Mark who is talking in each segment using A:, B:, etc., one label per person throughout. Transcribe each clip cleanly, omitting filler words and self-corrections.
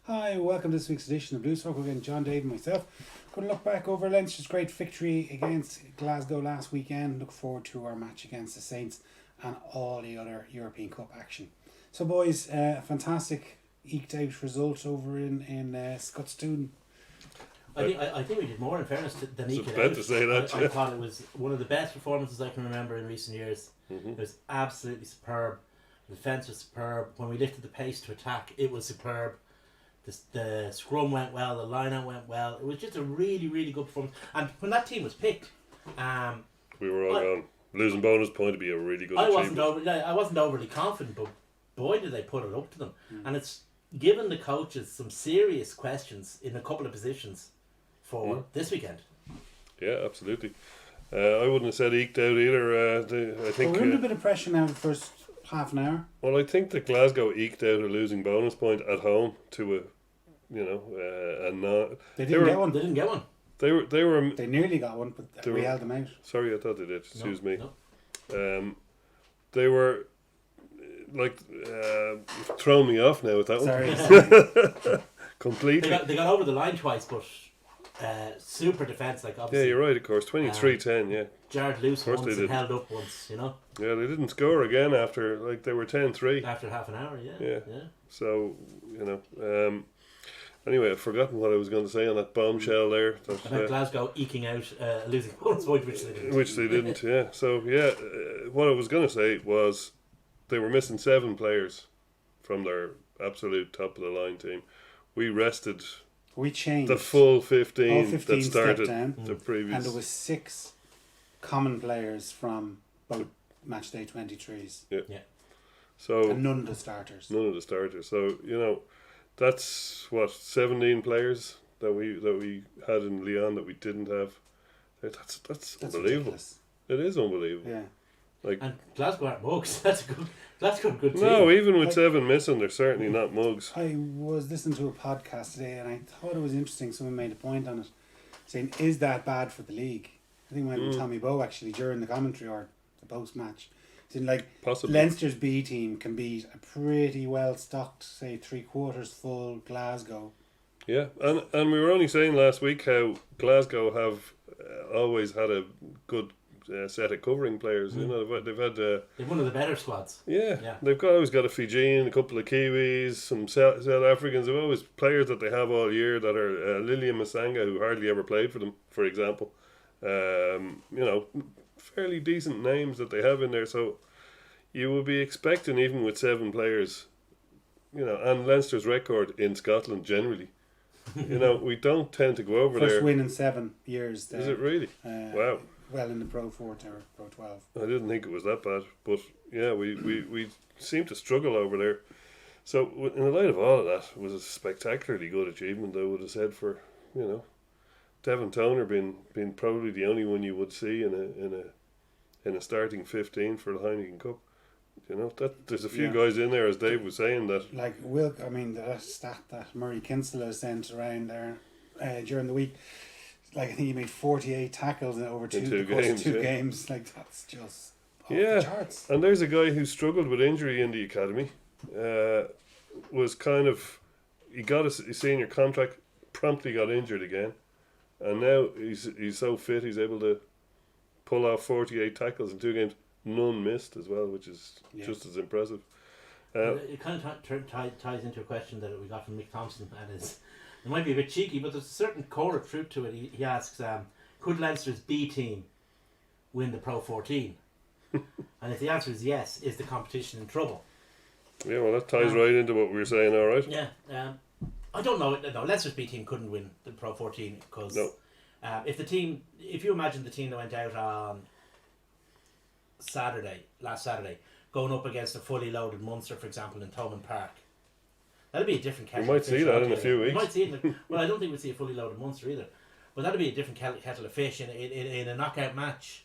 A: Hi, welcome to this week's edition of Blue Circle. Again, John, Dave and myself. Going to look back over Leinster's great victory against Glasgow last weekend. Look forward to our match against the Saints and all the other European Cup action. So boys, a fantastic eked out result over in Scotstoun.
B: I think we did more in fairness than
C: I
B: eked
C: was
B: it
C: about
B: out.
C: to say that.
B: I thought it was one of the best performances I can remember in recent years.
C: Mm-hmm.
B: It was absolutely superb. The defence was superb. When we lifted the pace to attack, it was superb. The scrum went well, the line-out went well. It was just a really, really good performance. And when that team was picked,
C: We were all gone. Losing bonus point would be a really good
B: I
C: achievement.
B: wasn't overly confident, but boy did they put it up to them. And it's given the coaches some serious questions in a couple of positions for this weekend.
C: Yeah, absolutely. I wouldn't have said eked out either. I think.
A: We're under a bit of pressure now the first half an hour.
C: Well, I think that Glasgow eked out a losing bonus point at home to
A: They
C: They
A: didn't
C: were-
A: get one.
B: They didn't get one.
C: They were.
A: They nearly got one, but
C: They
A: we
C: were-
A: held them out.
C: Sorry, I thought they did. Excuse me.
B: No.
C: They were throwing me off now with that
A: Sorry.
C: one. Completely.
B: They got over the line twice, but super defence. Like
C: Yeah,
B: obviously,
C: you're right. Of course, 23-10. Yeah,
B: Jared loose
C: course
B: once
C: they
B: and
C: did.
B: held up once.
C: yeah. They didn't score again after they were 10-3.
B: After half an hour.
C: Yeah.
B: Yeah.
C: So anyway, I've forgotten what I was going to say on that bombshell there.
B: About Glasgow eking out a losing bonus point, which they didn't.
C: Which they didn't. Yeah. So what I was going to say was they were missing 7 players from their absolute top of the line team. We rested
A: We changed.
C: the full 15,
A: All 15
C: that started
A: stepped down.
C: the previous.
A: And there was 6 common players from both match day 23s
C: So
A: and none of the starters.
C: none of the starters. So that's what 17 players that we had in Lyon that we didn't have. That's unbelievable.
A: Ridiculous.
C: It is unbelievable.
A: Yeah.
B: And Glasgow aren't mugs. That's a good team.
C: No, even with
A: Like-
C: 7 missing, they're certainly not mugs.
A: I was listening to a podcast today and I thought it was interesting. Someone made a point on it, saying, "Is that bad for the league?" I think it might have been Tommy Bowe actually during the commentary or the post match. Saying
C: Possibly.
A: Leinster's B team can beat a pretty well stocked, say 3/4 full Glasgow.
C: Yeah, and we were only saying last week how Glasgow have always had a good set of covering players. They've had.
B: They're one of the better squads.
C: Yeah, they've always got a Fijian, a couple of Kiwis, some South Africans. They've always players that they have all year that are Lilian Masanga, who hardly ever played for them, for example. Fairly decent names that they have in there. So you would be expecting, even with 7 players, and Leinster's record in Scotland generally, we don't tend to go over
A: First
C: there.
A: win in 7 years. There.
C: Is it really? Wow.
A: Well, in the Pro 4 or Pro 12.
C: I didn't think it was that bad, but yeah, we seem to struggle over there. So in the light of all of that, it was a spectacularly good achievement, I would have said, for Devon Toner being probably the only one you would see in a starting 15 for the Heineken Cup. That there's a few guys in there, as Dave was saying, that
A: the stat that Murray Kinsella sent around there during the week. I think he made 48 tackles over two games. That's just off the charts.
C: And there's a guy who struggled with injury in the academy. Was kind of, he got a senior contract, promptly got injured again, and now he's so fit he's able to pull off 48 tackles in 2 games, none missed as well, which is just as impressive.
B: It kind of ties into a question that we got from Mick Thompson, and it might be a bit cheeky, but there's a certain core of truth to it. He asks, could Leinster's B team win the Pro 14? And if the answer is yes, is the competition in trouble?
C: Yeah, well, that ties right into what we were saying, all right?
B: Yeah. I don't know. No, Leinster's B team couldn't win the Pro 14 because if you imagine the team that went out on last Saturday, going up against a fully loaded Munster, for example, in Thomond Park, that'd be a different kettle.
C: We might
B: of fish
C: see that in a
B: altogether.
C: few weeks.
B: We might see it. Well, I don't think we'd see a fully loaded Munster either. But that'd be a different kettle of fish in a knockout match.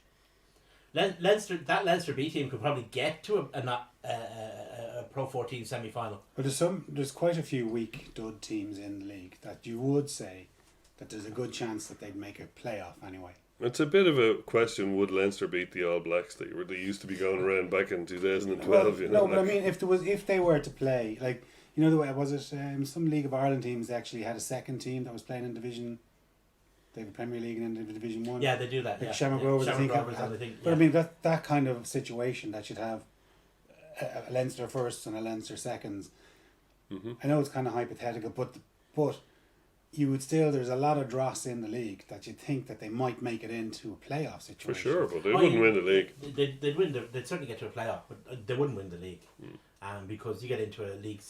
B: That Leinster B team could probably get to a Pro 14 semi-final.
A: But there's quite a few weak dud teams in the league that you would say that there's a good chance that they'd make a playoff anyway.
C: It's a bit of a question, would Leinster beat the All Blacks? They used to be going around back in 2012.
A: But I mean, if they were to play, You know the way was it? Some League of Ireland teams actually had a second team that was playing in Division. They have a Premier League and then Division 1.
B: Yeah, they do that.
A: Like
B: Yeah.
A: Shamrock
B: yeah.
A: Rovers, I
B: Shamrock
A: think,
B: Rovers,
A: have-
B: and I think,
A: But I
B: yeah.
A: mean that kind of situation that should have a Leinster first and a Leinster seconds.
C: Mm-hmm.
A: I know it's kind of hypothetical, but you would still, there's a lot of dross in the league that you'd think that they might make it into a playoff situation.
C: For sure, but they
B: Oh,
C: wouldn't
B: you-
C: win the league.
B: They'd win. They'd certainly get to a playoff, but they wouldn't win the league. Because you get into a league,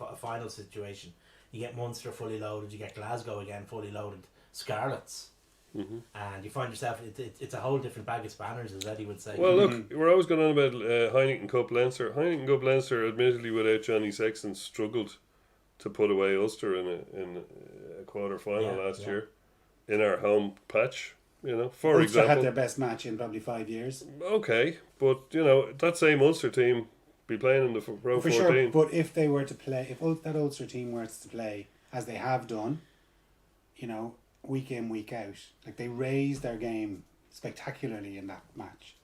B: a final situation, you get Munster fully loaded, you get Glasgow again fully loaded, Scarlets, and you find yourself it's a whole different bag of spanners, as Eddie would say.
C: Well, look, we're always going on about Heineken Cup Leinster. Heineken Cup Leinster, admittedly without Johnny Sexton, struggled to put away Ulster in a quarter final last year in our home patch. You know, for
A: Ulster had
C: example.
A: their best match in probably 5 years.
C: Okay, but you know that same Ulster team be playing in the Pro
A: For
C: 14.
A: sure, but if they were to play, that Ulster team were to play as they have done, you know, week in, week out, like they raised their game spectacularly in that match.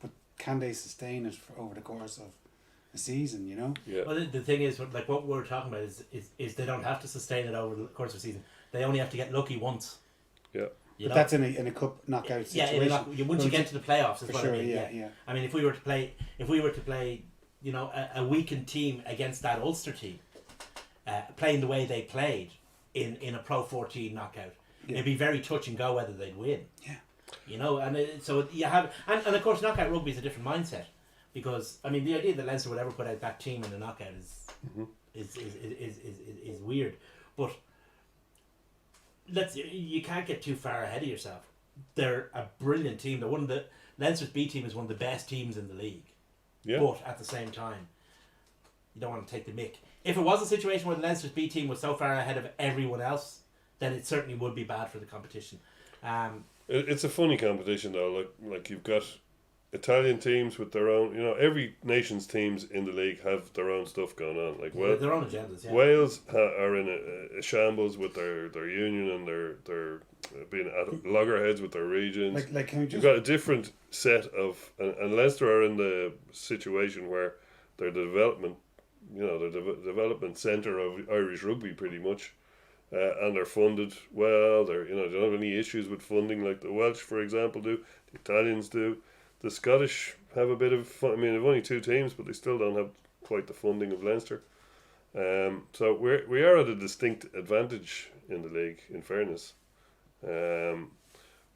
A: But can they sustain it over the course of a season, you know?
C: Yeah.
B: Well, the thing is, like what we're talking about is they don't have to sustain it over the course of a season. They only have to get lucky once.
C: Yeah.
B: You
A: But
B: know?
A: that's in a cup knockout
B: Yeah,
A: situation.
B: once you get to the playoffs, is
A: For
B: what
A: sure,
B: I mean.
A: yeah.
B: I mean, if we were to play, you know, a weakened team against that Ulster team, playing the way they played in a Pro 14 knockout, it'd be very touch and go whether they'd win.
A: Yeah.
B: You know, and so you have, and of course, knockout rugby is a different mindset, because I mean, the idea that Leinster would ever put out that team in a knockout is weird, but you can't get too far ahead of yourself. They're a brilliant team. They're one of the Leinster's B team is one of the best teams in the league.
C: Yeah.
B: But at the same time, you don't want to take the mick. If it was a situation where the Leinster's B team was so far ahead of everyone else, then it certainly would be bad for the competition.
C: It's a funny competition though. Like you've got Italian teams with their own. You know, every nation's teams in the league have their own stuff going on. Like
B: Their own agendas, yeah.
C: Wales are in a shambles with their union and their being at loggerheads with their regions.
A: Like can we
C: You've
A: just
C: got a different set of, and Leicester are in the situation where they're the development, you know, they're the development centre of Irish rugby pretty much, and they're funded well. They don't have any issues with funding like the Welsh, for example, do. The Italians do. The Scottish have a bit of fun. I mean, they've only two teams, but they still don't have quite the funding of Leinster. So we are at a distinct advantage in the league, in fairness.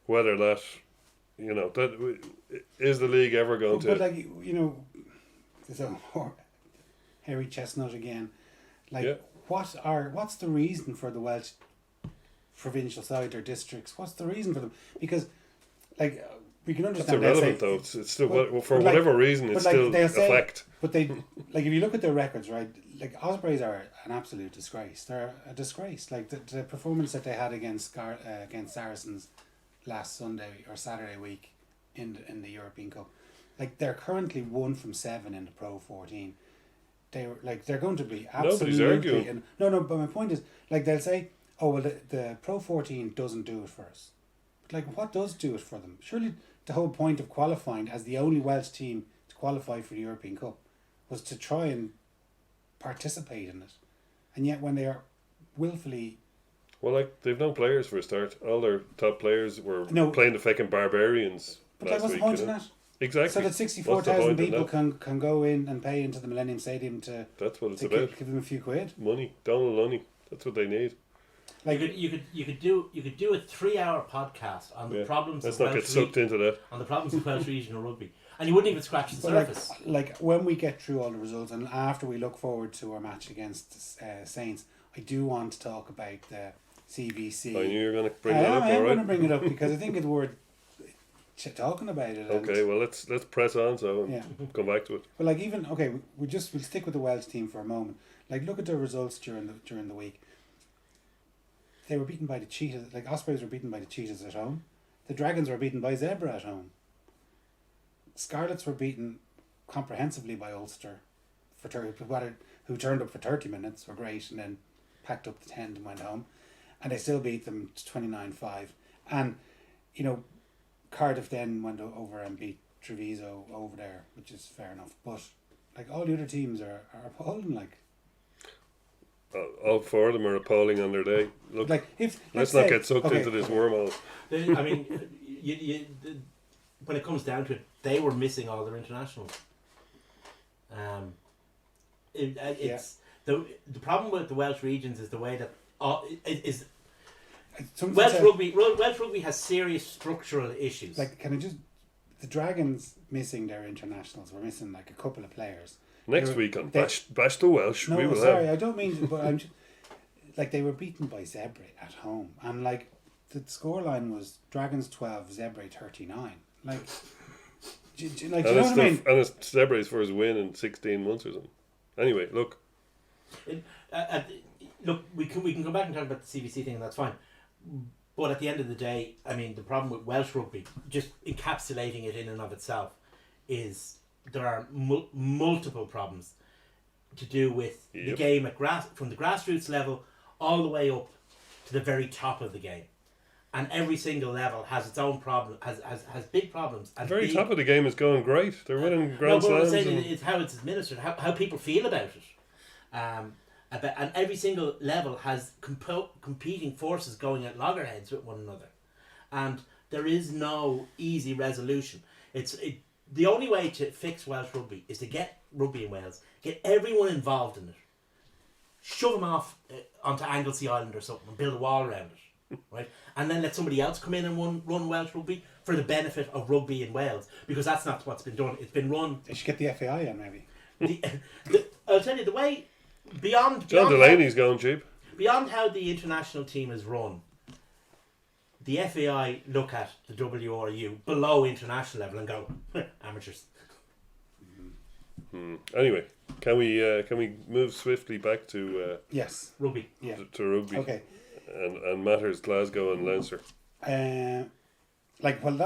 C: Whether that, you know, is the league ever going
A: but
C: to?
A: like, you know, there's a Harry Chestnut again. Like,
C: Yeah.
A: what's the reason for the Welsh provincial side or districts? What's the reason for them? Because, like, we can
C: That's
A: understand. they'll
C: irrelevant
A: say-
C: though. It's still
A: But-
C: for
A: but like-
C: whatever reason,
A: but
C: it's
A: like
C: still
A: they'll
C: a
A: say-
C: fact.
A: But they, like, if you look at their records, right? Like, Ospreys are an absolute disgrace. They're a disgrace. Like the performance that they had against Saracens last Sunday or Saturday week in the European Cup, like they're currently 1 from 7 in the Pro 14. They're going to be
C: Nobody's
A: absolutely.
C: arguing.
A: And no. But my point is, like, they'll say, "Oh well, the Pro 14 doesn't do it for us." But like, what does do it for them? Surely the whole point of qualifying as the only Welsh team to qualify for the European Cup was to try and participate in it, and yet when they are willfully
C: Well, like they've no players for a start. All their top players were
A: No.
C: playing the fucking Barbarians
A: but
C: last
A: like, what's the
C: week.
A: point
C: you
A: in
C: know?
A: that?
C: Exactly.
A: So that
C: What's
A: 64,000
C: the point in
A: people
C: that?
A: can go in and pay into the Millennium Stadium to
C: That's what it's
A: to
C: about.
A: give them a few quid.
C: Money, Donald money. That's what they need.
A: Like,
B: you could do a 3-hour podcast on the
C: Yeah.
B: problems
C: Let's
B: of
C: not get
B: Welsh
C: sucked into that.
B: on the problems of Welsh regional rugby, and you wouldn't even scratch the
A: but
B: surface.
A: like when we get through all the results and after we look forward to our match against Saints, I do want to talk about the CVC.
C: I knew you were going to bring
A: I
C: that
A: am
C: up. All
A: going to
C: right.
A: bring it up because I think it's worth talking about it. and-
C: Okay. Well, let's press on. So
A: Yeah.
C: come back to it.
A: But like even okay, we'll stick with the Welsh team for a moment. Like look at their results during the week. They were beaten by the Cheetahs. Like Ospreys were beaten by the Cheetahs at home. The Dragons were beaten by Zebra at home. Scarlets were beaten comprehensively by Ulster for who turned up for 30 minutes, were great, and then packed up the tent and went home. And they still beat them 29-5. And, you know, Cardiff then went over and beat Treviso over there, which is fair enough. But, like, all the other teams are appalling, like.
C: all four of them are appalling on their day. Look,
A: Like if
C: let's
A: let's
C: not
A: say-
C: get sucked
A: okay,
C: into this
A: okay.
C: wormhole.
B: I mean, when it comes down to it, they were missing all their internationals. It's the problem with the Welsh regions is the way that
A: Something
B: Welsh
A: said-
B: rugby has serious structural issues.
A: Like, can I just? The Dragons missing their internationals. We're missing like a couple of players.
C: Next
A: They were-
C: week on
A: they-
C: Bash the Welsh,
A: No,
C: we will
A: sorry,
C: have.
A: I don't mean. But I'm just, like they were beaten by Zebre at home, and like the scoreline was Dragons 12, Zebre 39. Like, do you know
C: And
A: what I mean?
C: it's Zebre's first win in 16 months or something. Anyway, look,
B: Look, we can go back and talk about the CVC thing, and that's fine. But at the end of the day, I mean, the problem with Welsh rugby, just encapsulating it in and of itself, is there are multiple problems to do with the
C: Yep.
B: game from the grassroots level all the way up to the very top of the game, and every single level has its own problem, has big problems.
C: the
B: And
C: very
B: big,
C: top of the game is going great. They're winning
B: no,
C: Grand
B: but what I'm
C: Slams.
B: saying
C: and-
B: is how it's administered, how people feel about it. And every single level has competing forces going at loggerheads with one another, and there is no easy resolution. The only way to fix Welsh rugby is to get rugby in Wales, get everyone involved in it, shove them off onto Anglesey Island or something, and build a wall around it, right? And then let somebody else come in and run Welsh rugby for the benefit of rugby in Wales, because that's not what's been done. It's been run.
A: They should get the FAI in maybe.
B: I'll tell you the way. Beyond
C: John Delaney's going cheap.
B: beyond how the international team is run, the FAI look at the WRU below international level and go, amateurs.
C: Anyway, can we move swiftly back to
A: Yes.
B: Rugby.
A: Yeah.
C: rugby
A: Okay.
C: and matters Glasgow and Leinster?
A: That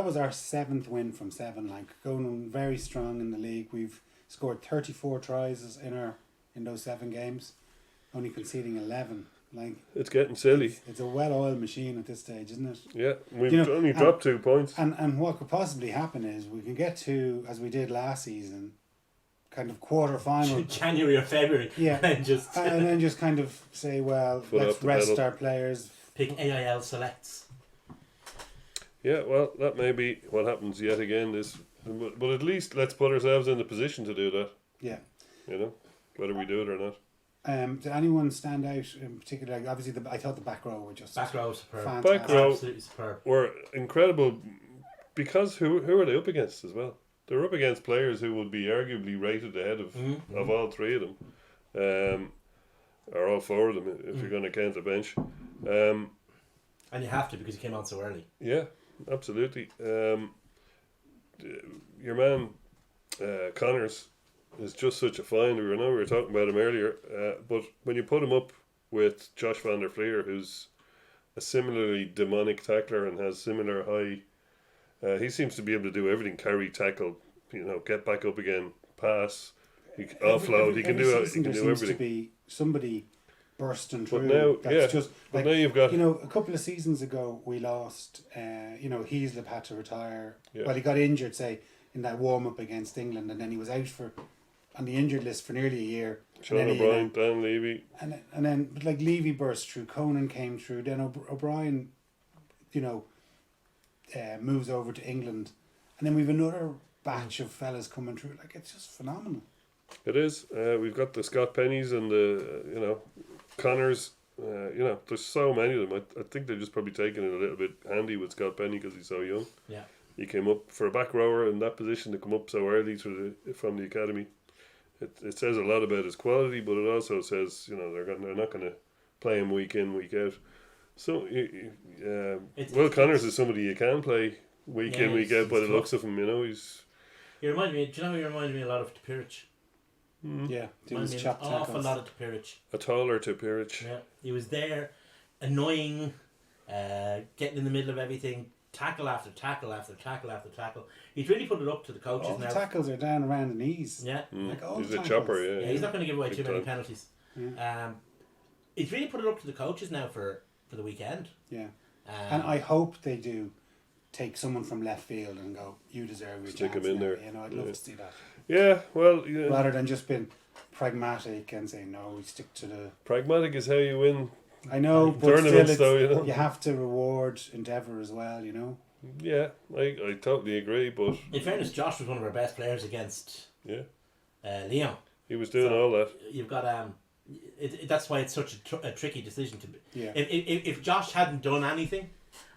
A: was our 7th win from 7. Like going very strong in the league. We've scored 34 tries in those 7 games, only conceding 11. Like
C: It's getting silly.
A: it's a well-oiled machine at this stage, isn't it?
C: Yeah, we've
A: You know,
C: only dropped 2 points.
A: And what could possibly happen is we can get to, as we did last season, kind of quarter final.
B: January or February.
A: Yeah.
B: And just
A: And then just kind of say, well,
C: Foot
A: let's
C: off the
A: rest
C: pedal.
A: our players.
B: pick AIL selects.
C: Yeah, well, that may be what happens yet again. But at least let's put ourselves in the position to do that.
A: Yeah.
C: You know, whether we do it or not.
A: Did anyone stand out in particular? Like, obviously, I thought the back row were just
B: Back row superb.
A: fantastic.
C: Back row.
B: Absolutely superb.
C: Were incredible because who are they up against as well? They're up against players who would be arguably rated ahead of all 3 of them, or all 4 of them if you're going to count the bench.
B: And you have to, because he came on so early.
C: Yeah, absolutely. Your man Connors is just such a find. I know we were talking about him earlier, but when you put him up with Josh van der Fleer, who's a similarly demonic tackler and has similar high, he seems to be able to do everything: carry, tackle, get back up again, pass, he can offload. He can do
A: season
C: he can
A: there
C: do
A: seems to
C: everything.
A: be somebody bursting
C: But
A: through.
C: now,
A: that's
C: yeah,
A: just
C: but
A: like,
C: now you've got
A: a couple of seasons ago we lost. Heaslip had to retire.
C: Yeah.
A: Well, he got injured, say, in that warm up against England, and then he was out on the injured list for nearly a year.
C: Sean
A: and then
C: O'Brien, Dan Levy.
A: And then but like Levy burst through, Conan came through, then O'Brien, moves over to England, and then we've another batch of fellas coming through. Like, it's just phenomenal.
C: It is. We've got the Scott Pennies and the Connors. There's so many of them. I think they're just probably taking it a little bit handy with Scott Penny because he's so young.
B: Yeah.
C: He came up for a back rower in that position to come up so early from the academy. It says a lot about his quality, but it also says they're not going to play him week in, week out. So Will Connors is somebody you can play week in, week out by the looks of him. He's.
B: He reminded me. Do you know? He reminded me a lot of Topirich.
A: Yeah, doing his
B: Reminded me
A: chop
B: an awful
A: tackles.
B: lot of Topirich.
C: A taller to Pirich.
B: Yeah, he was there, annoying, getting in the middle of everything, tackle after tackle after tackle after tackle. He's really put it up to the coaches
A: All the
B: now.
A: tackles are down around the knees.
B: Yeah,
A: Like all
C: He's
A: the
C: a
A: tackles.
C: chopper,
B: yeah, he's not going to give away
C: Big
B: too many
C: time.
B: penalties.
A: Yeah.
B: He's really put it up to the coaches now for the weekend.
A: Yeah. And I hope they do take someone from left field and go, you deserve your
C: Stick
A: chance
C: him in
A: now.
C: there.
A: I'd love
C: Yeah.
A: to see that.
C: Yeah, well,
A: Rather than just been pragmatic and say no, we stick to the.
C: Pragmatic is how you win
A: I know, but
C: tournaments,
A: still,
C: though, you know.
A: you have to reward endeavour as well. You know.
C: Yeah, I totally agree, but
B: In fairness, Josh was one of our best players against
C: yeah,
B: Leon.
C: he was doing
B: So-
C: all that.
B: You've got that's why it's such a tricky decision to.
A: Yeah.
B: If Josh hadn't done anything,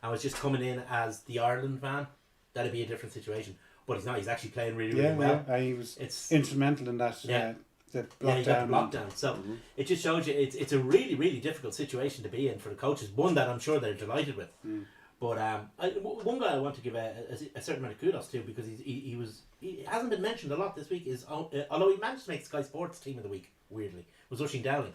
B: and was just coming in as the Ireland man, that'd be a different situation. But he's not. He's actually playing really, really
A: Yeah,
B: well.
A: yeah. He was
B: It's
A: instrumental in that.
B: Yeah.
A: The
B: yeah, you got
A: lockdown.
B: the lockdown. So it just shows you it's a really, really difficult situation to be in for the coaches. One that I'm sure they're delighted with. But one guy I want to give a certain amount of kudos to, because he hasn't been mentioned a lot this week, is although he managed to make Sky Sports Team of the Week, weirdly, was Oisin Dowling.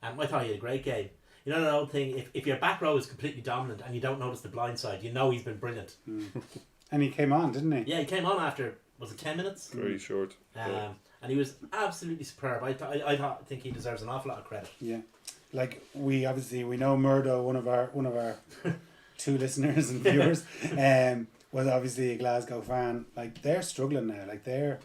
B: I thought he had a great game. You know that old thing, if your back row is completely dominant and you don't notice the blind side, you know he's been brilliant.
A: And he came on, didn't he?
B: Yeah, he came on after, was it 10 minutes?
C: Very short. Yeah.
B: And he was absolutely superb. I think he deserves an awful lot of credit.
A: Yeah. Like we know Murdo, one of our two listeners and viewers, was obviously a Glasgow fan. Like they're struggling now. Like they're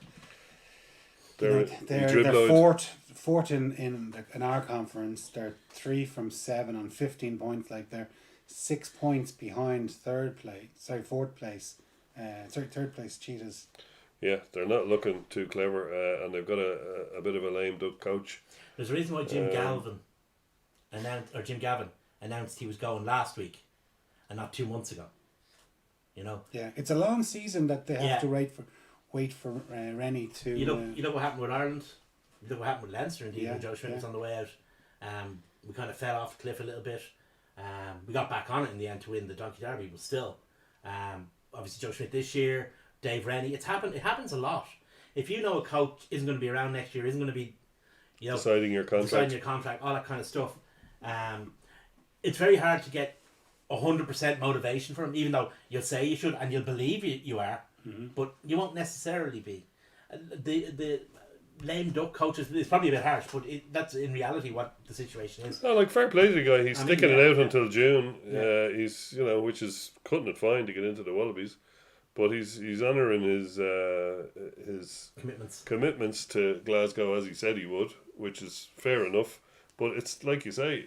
A: fourth in our conference. They're 3 from 7 on 15 points. Like they're 6 points behind fourth place. Third place Cheetahs.
C: Yeah, they're not looking too clever, and they've got a bit of a lame duck coach.
B: There's a reason why Jim Gavin announced he was going last week and not 2 months ago. You know.
A: Yeah, it's a long season that they have to wait for Rennie to.
B: You know what happened with Ireland. You know what happened with Leinster. Indeed,
A: Yeah,
B: when Joe Schmidt was
A: yeah.
B: on the way out. We kind of fell off the cliff a little bit. We got back on it in the end to win the Donkey Derby, but still, obviously Joe Schmidt this year, Dave Rennie. It happens a lot. If you know a coach isn't going to be around next year, isn't going to be, you know,
C: Deciding your contract,
B: all that kind of stuff. It's very hard to get 100% motivation for him, even though you'll say you should and you'll believe you are, but you won't necessarily be. The lame duck coaches is probably a bit harsh, but that's in reality what the situation is.
C: No, like fair play to the guy. He's sticking it out
B: yeah.
C: until June.
B: Yeah.
C: He's which is cutting it fine to get into the Wallabies, but he's honouring his commitments to Glasgow as he said he would, which is fair enough. But it's like you say,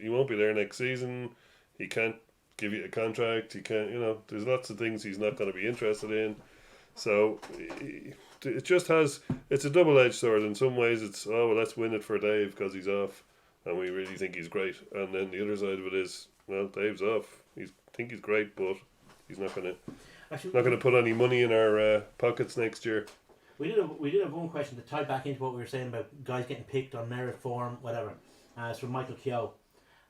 C: he won't be there next season. He can't give you a contract. He can't, there's lots of things he's not going to be interested in. So it just it's a double-edged sword. In some ways it's, let's win it for Dave because he's off and we really think he's great. And then the other side of it is, well, Dave's off. Think he's great, but he's not going to put any money in our pockets next year.
B: We did have one question to tie back into what we were saying about guys getting picked on merit, form, whatever. It's from Michael Keogh.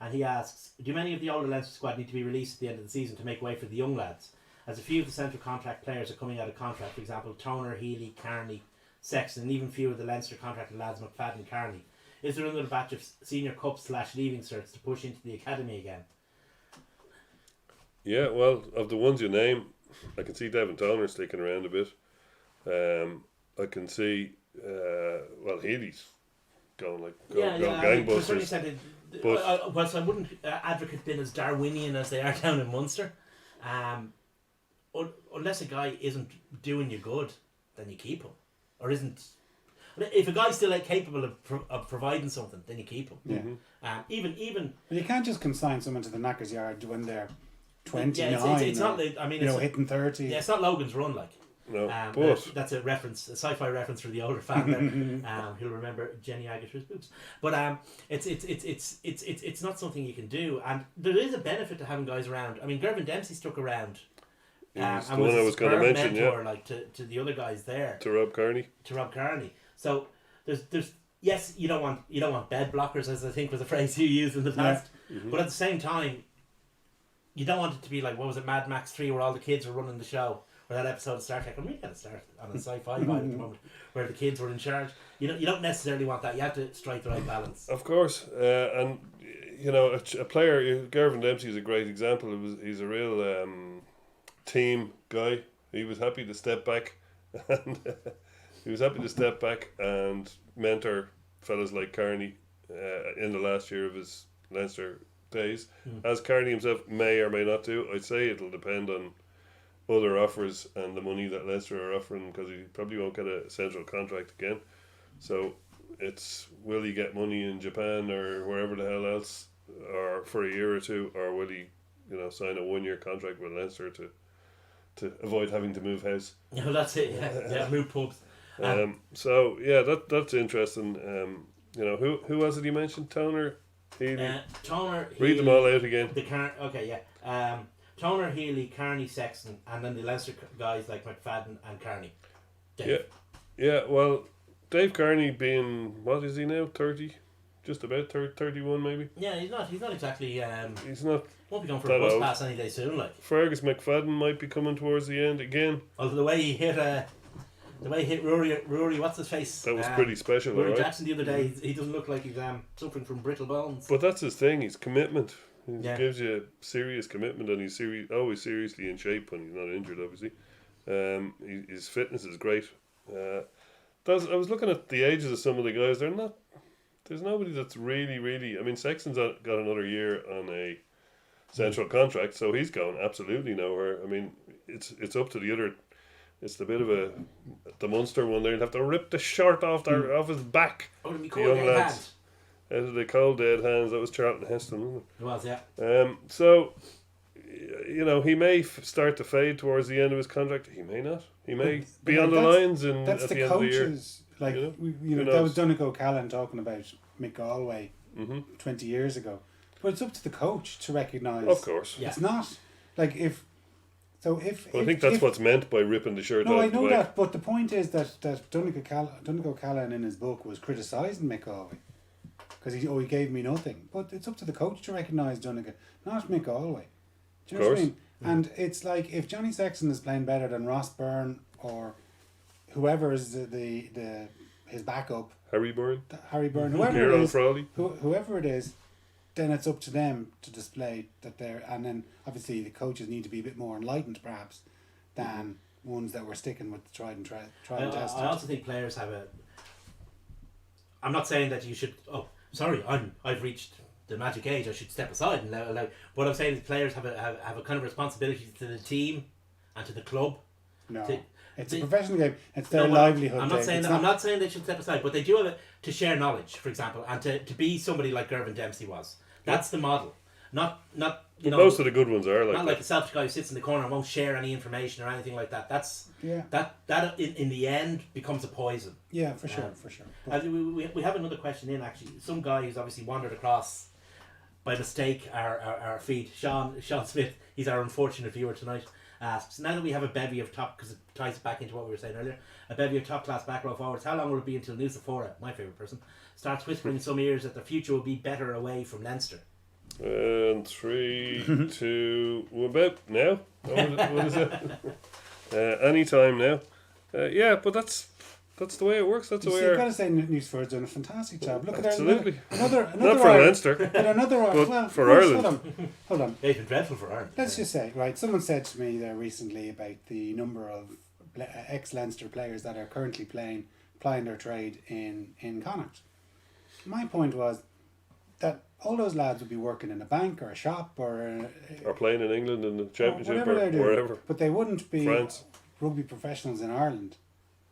B: And he asks, do many of the older Leinster squad need to be released at the end of the season to make way for the young lads? As a few of the central contract players are coming out of contract, for example, Toner, Healy, Carney, Sexton, and even few of the Leinster contracted lads, McFadden, Carney. Is there another batch of senior cup / leaving certs to push into the academy again?
C: Yeah, well, of the ones you name, I can see Devin Toner sticking around a bit. I can see, Healy's going gangbusters.
B: To a certain extent, whilst I wouldn't advocate being as Darwinian as they are down in Munster, unless a guy isn't doing you good, then you keep him. Or isn't... If a guy's still capable of providing something, then you keep him.
A: Yeah.
B: Even
A: But you can't just consign someone to the Knackers yard when they're 29.
B: it's not. I mean, it's
A: hitting 30.
B: Yeah, it's not Logan's Run like.
C: No, but
B: that's a sci-fi reference for the older fan there. He'll remember Jenny Aguirre's boobs. But it's not something you can do, and there is a benefit to having guys around. I mean, Gervin Dempsey stuck around.
C: He's the
B: and
C: one I
B: a
C: was going to
B: superb
C: mention,
B: mentor, to the other guys there.
C: To Rob Kearney.
B: So there's yes, you don't want bed blockers, as I think was a phrase you used in the past.
A: Yeah.
B: But at the same time, you don't want it to be like, what was it, Mad Max 3, where all the kids were running the show, or that episode of Star Trek. I'm really going to start on a sci-fi vibe at the moment, where the kids were in charge. You don't necessarily want that. You have to strike the right balance.
C: Of course, and a player, Gervin Dempsey is a great example. He's a real team guy. He was happy to step back, and mentor fellas like Carney in the last year of his Leinster days, as Carney himself may or may not do. I'd say it'll depend on other offers and the money that Leinster are offering, because he probably won't get a central contract again. So it's will he get money in Japan or wherever the hell else, or for a year or two, or will he, sign a 1 year contract with Leinster to avoid having to move house.
B: Yeah, that's it. Yeah, move pubs.
C: So yeah, that's interesting. Who was it you mentioned? Toner, Healy.
B: Toner.
C: Read them all out again.
B: Toner, Healy, Carney, Sexton, and then the Leinster guys like McFadden and Carney.
C: Dave. Yeah. Well, Dave Carney being, what is he now? 30, just about 31 maybe.
B: Yeah, he's not exactly.
C: He's not.
B: Won't be going for
C: that
B: a bus
C: old.
B: pass any day soon, like.
C: Fergus McFadden might be coming towards the end again.
B: Although the way he hit Rory, what's his face?
C: That was pretty special,
B: Rory
C: right?
B: Jackson the other day. He doesn't look like he's suffering from brittle bones.
C: But that's his thing. His commitment. He
B: Yeah.
C: gives you serious commitment, and he's always seriously in shape when he's not injured. Obviously, his fitness is great. I was looking at the ages of some of the guys. There's nobody that's really. I mean, Sexton's got another year on a central contract, so he's going absolutely nowhere. I mean, it's up to the other. It's the bit of the Munster one there. You'd have to rip the shirt off his back.
B: Oh, to be
C: The
B: cold
C: young
B: dead
C: lads.
B: hands.
C: Out of the cold dead hands. That was Charlton Heston, wasn't
B: It was, yeah.
C: it? So, he may start to fade towards the end of his contract. He may not. He may be on the lines at
A: That's
C: the
A: the
C: end of the year.
A: coaches. Like,
C: You know?
A: we,
C: Who
A: that was
C: knows?
A: Donegal Callan talking about Mick Galway
C: Mm-hmm.
A: 20 years ago. But it's up to the coach to recognise.
C: Of course.
B: Yeah.
A: It's not. Like, if.
C: Well, I think that's what's meant by ripping the shirt
A: No,
C: off
A: I
C: his
A: know
C: back.
A: that, but the point is that Donegal Callan in his book was criticising Mick Galway because he gave me nothing. But it's up to the coach to recognise Donegal, not Mick Galway. Do you know what I mean? And it's like if Johnny Sexton is playing better than Ross Byrne or whoever is his backup,
C: Harry Byrne,
A: Harry Byrne, whoever it
C: Kieran
A: is,
C: Frawley.
A: whoever it is, then it's up to them to display that they're. And then obviously the coaches need to be a bit more enlightened, perhaps, than ones that were sticking with the tried and tested.
B: I also think players have a. I'm not saying that you should. Oh, sorry, I've reached the magic age. I should step aside and allow. What I'm saying is players have a kind of responsibility to the team and to the club.
A: No,
B: to-
A: it's a
B: the-
A: professional game. It's their
B: No,
A: livelihood.
B: I'm not
A: Dave.
B: saying
A: It's
B: that. I'm not saying they should step aside, but they do have it to share knowledge, for example, and to be somebody like Gervin Dempsey was. That's the model. Not
C: Most of the good ones are like
B: not
C: that.
B: like the selfish guy who sits in the corner and won't share any information or anything like that. That's
A: Yeah,
B: that in the end becomes a poison.
A: yeah, for sure. But
B: We have another question in actually. Some guy who's obviously wandered across by mistake our feed. Sean Smith, he's our unfortunate viewer tonight, asks, now that we have a bevy of top, because it ties back into what we were saying earlier, a bevy of top class back row forwards, how long will it be until Nusafora, my favourite person, starts whispering in some ears that the future will be better away from Leinster?
C: And 3, 2, about now. What is it? Any time now. Yeah, but that's the way it works. That's the
A: you
C: way.
A: see, I've
C: Our,
A: got to say, Newsford's doing a fantastic job. Look
C: Absolutely.
A: at another
C: not for
A: Irish-
C: Leinster.
A: But another
C: But
A: well,
C: for Ireland.
A: Hold on.
B: They've been dreadful for Ireland.
A: Let's just say, right, someone said to me there recently about the number of ex-Leinster players that are currently plying their trade in Connacht. My point was that all those lads would be working in a bank or a shop or
C: playing in England in the Championship
A: whatever
C: or
A: they're doing,
C: wherever.
A: but they wouldn't be
C: France.
A: rugby professionals in Ireland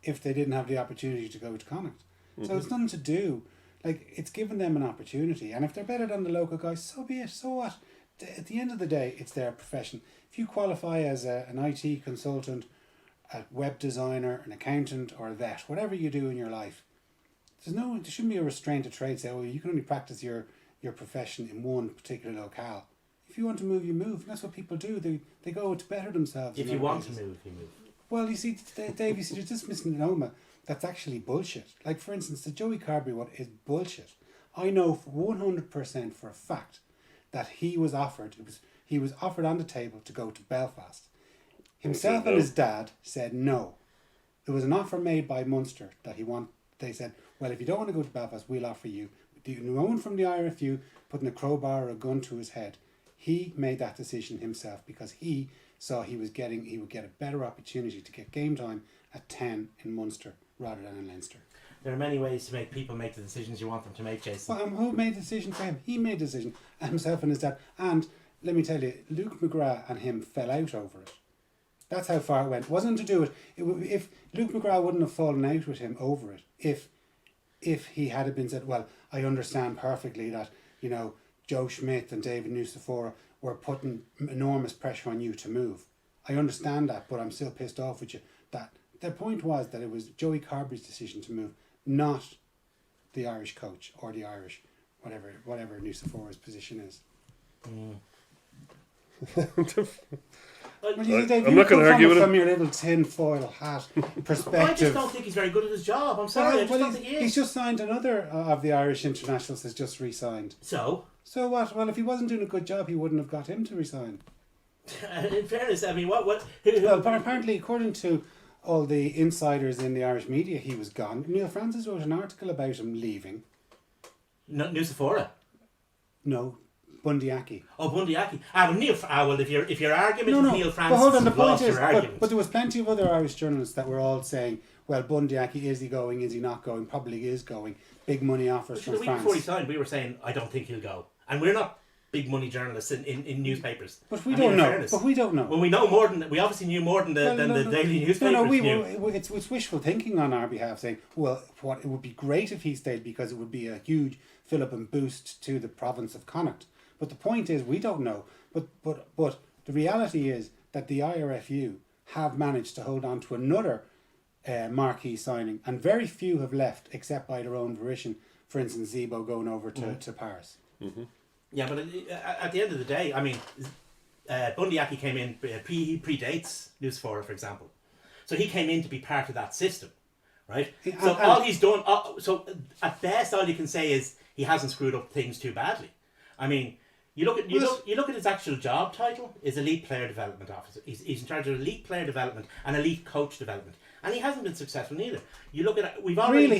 A: if they didn't have the opportunity to go to Connacht. So it's nothing to do. Like, it's given them an opportunity, and if they're better than the local guys, so be it. So what? At the end of the day, it's their profession. If you qualify as an IT consultant, a web designer, an accountant, or a vet, whatever you do in your life, there shouldn't be a restraint of trade. Say, oh, you can only practice your profession in one particular locale. If you want to move, you move. That's what people do. They go to better themselves.
B: If
A: in
B: you
A: other
B: want
A: places.
B: to move, you move.
A: Well, you see, Dave, you're just misnomer. That's actually bullshit. Like, for instance, the Joey Carberry one is bullshit. I know for 100% for a fact that he was offered on the table to go to Belfast. Himself and
C: no.
A: his dad said no. There was an offer made by Munster that they said, well, if you don't want to go to Belfast, we'll offer you. No one from the IRFU putting a crowbar or a gun to his head. He made that decision himself because he saw he would get a better opportunity to get game time at 10 in Munster rather than in Leinster.
B: There are many ways to make people make the decisions you want them to make, Jason.
A: Well, who made the decision for him? He made the decision, himself and his dad. And let me tell you, Luke McGrath and him fell out over it. That's how far it went. It wasn't to do it. If Luke McGrath wouldn't have fallen out with him over it, if if he had been said, well, I understand perfectly that, you know, Joe Schmidt and David Nucifora were putting enormous pressure on you to move. I understand that, but I'm still pissed off with you. That the point was that it was Joey Carberry's decision to move, not the Irish coach or the Irish whatever Nucifora's position is. Well, you see, Dave,
C: I'm
A: you
C: not going
A: come
C: to argue
A: from,
C: with him.
A: from your little tinfoil hat perspective.
B: I just don't think he's very good at his job. I'm sorry, I just don't think he is.
A: He's just signed another of the Irish internationals has just re-signed.
B: So,
A: So what? Well, if he wasn't doing a good job, he wouldn't have got him to resign.
B: in fairness, I mean, who
A: Well, but apparently, according to all the insiders in the Irish media, he was gone. Neil Francis wrote an article about him leaving.
B: Nucifora.
A: No, Bundyaki.
B: Oh, Bundyaki. Well, if your argument
A: No,
B: is
A: no.
B: Neil
A: But
B: Francis,
A: hold on, the
B: you've
A: point
B: lost
A: is,
B: your argument.
A: but there was plenty of other Irish journalists that were all saying, well, Bundyaki, is he going, is he not going? Probably is going. Big money offers
B: The
A: from
B: week
A: France.
B: before he signed, we were saying, I don't think he'll go. And we're not big money journalists in newspapers.
A: But we
B: I mean,
A: don't
B: in
A: know.
B: fairness,
A: But we don't know.
B: Well, we know more than we obviously knew more than the daily newspapers knew.
A: It's wishful thinking on our behalf, saying, well, it would be great if he stayed because it would be a huge fill-up and boost to the province of Connacht. But the point is, we don't know. But the reality is that the IRFU have managed to hold on to another marquee signing, and very few have left except by their own volition. For instance, Zebo going over to Paris.
C: Mm-hmm.
B: Yeah, but at the end of the day, I mean, Bundyaki came in, he predates Nucifora, for example. So he came in to be part of that system, right? So all he's done, so at best, all you can say is he hasn't screwed up things too badly. I mean, you look at his actual job title is elite player development officer. He's in charge of elite player development and elite coach development, and he hasn't been successful neither. You look at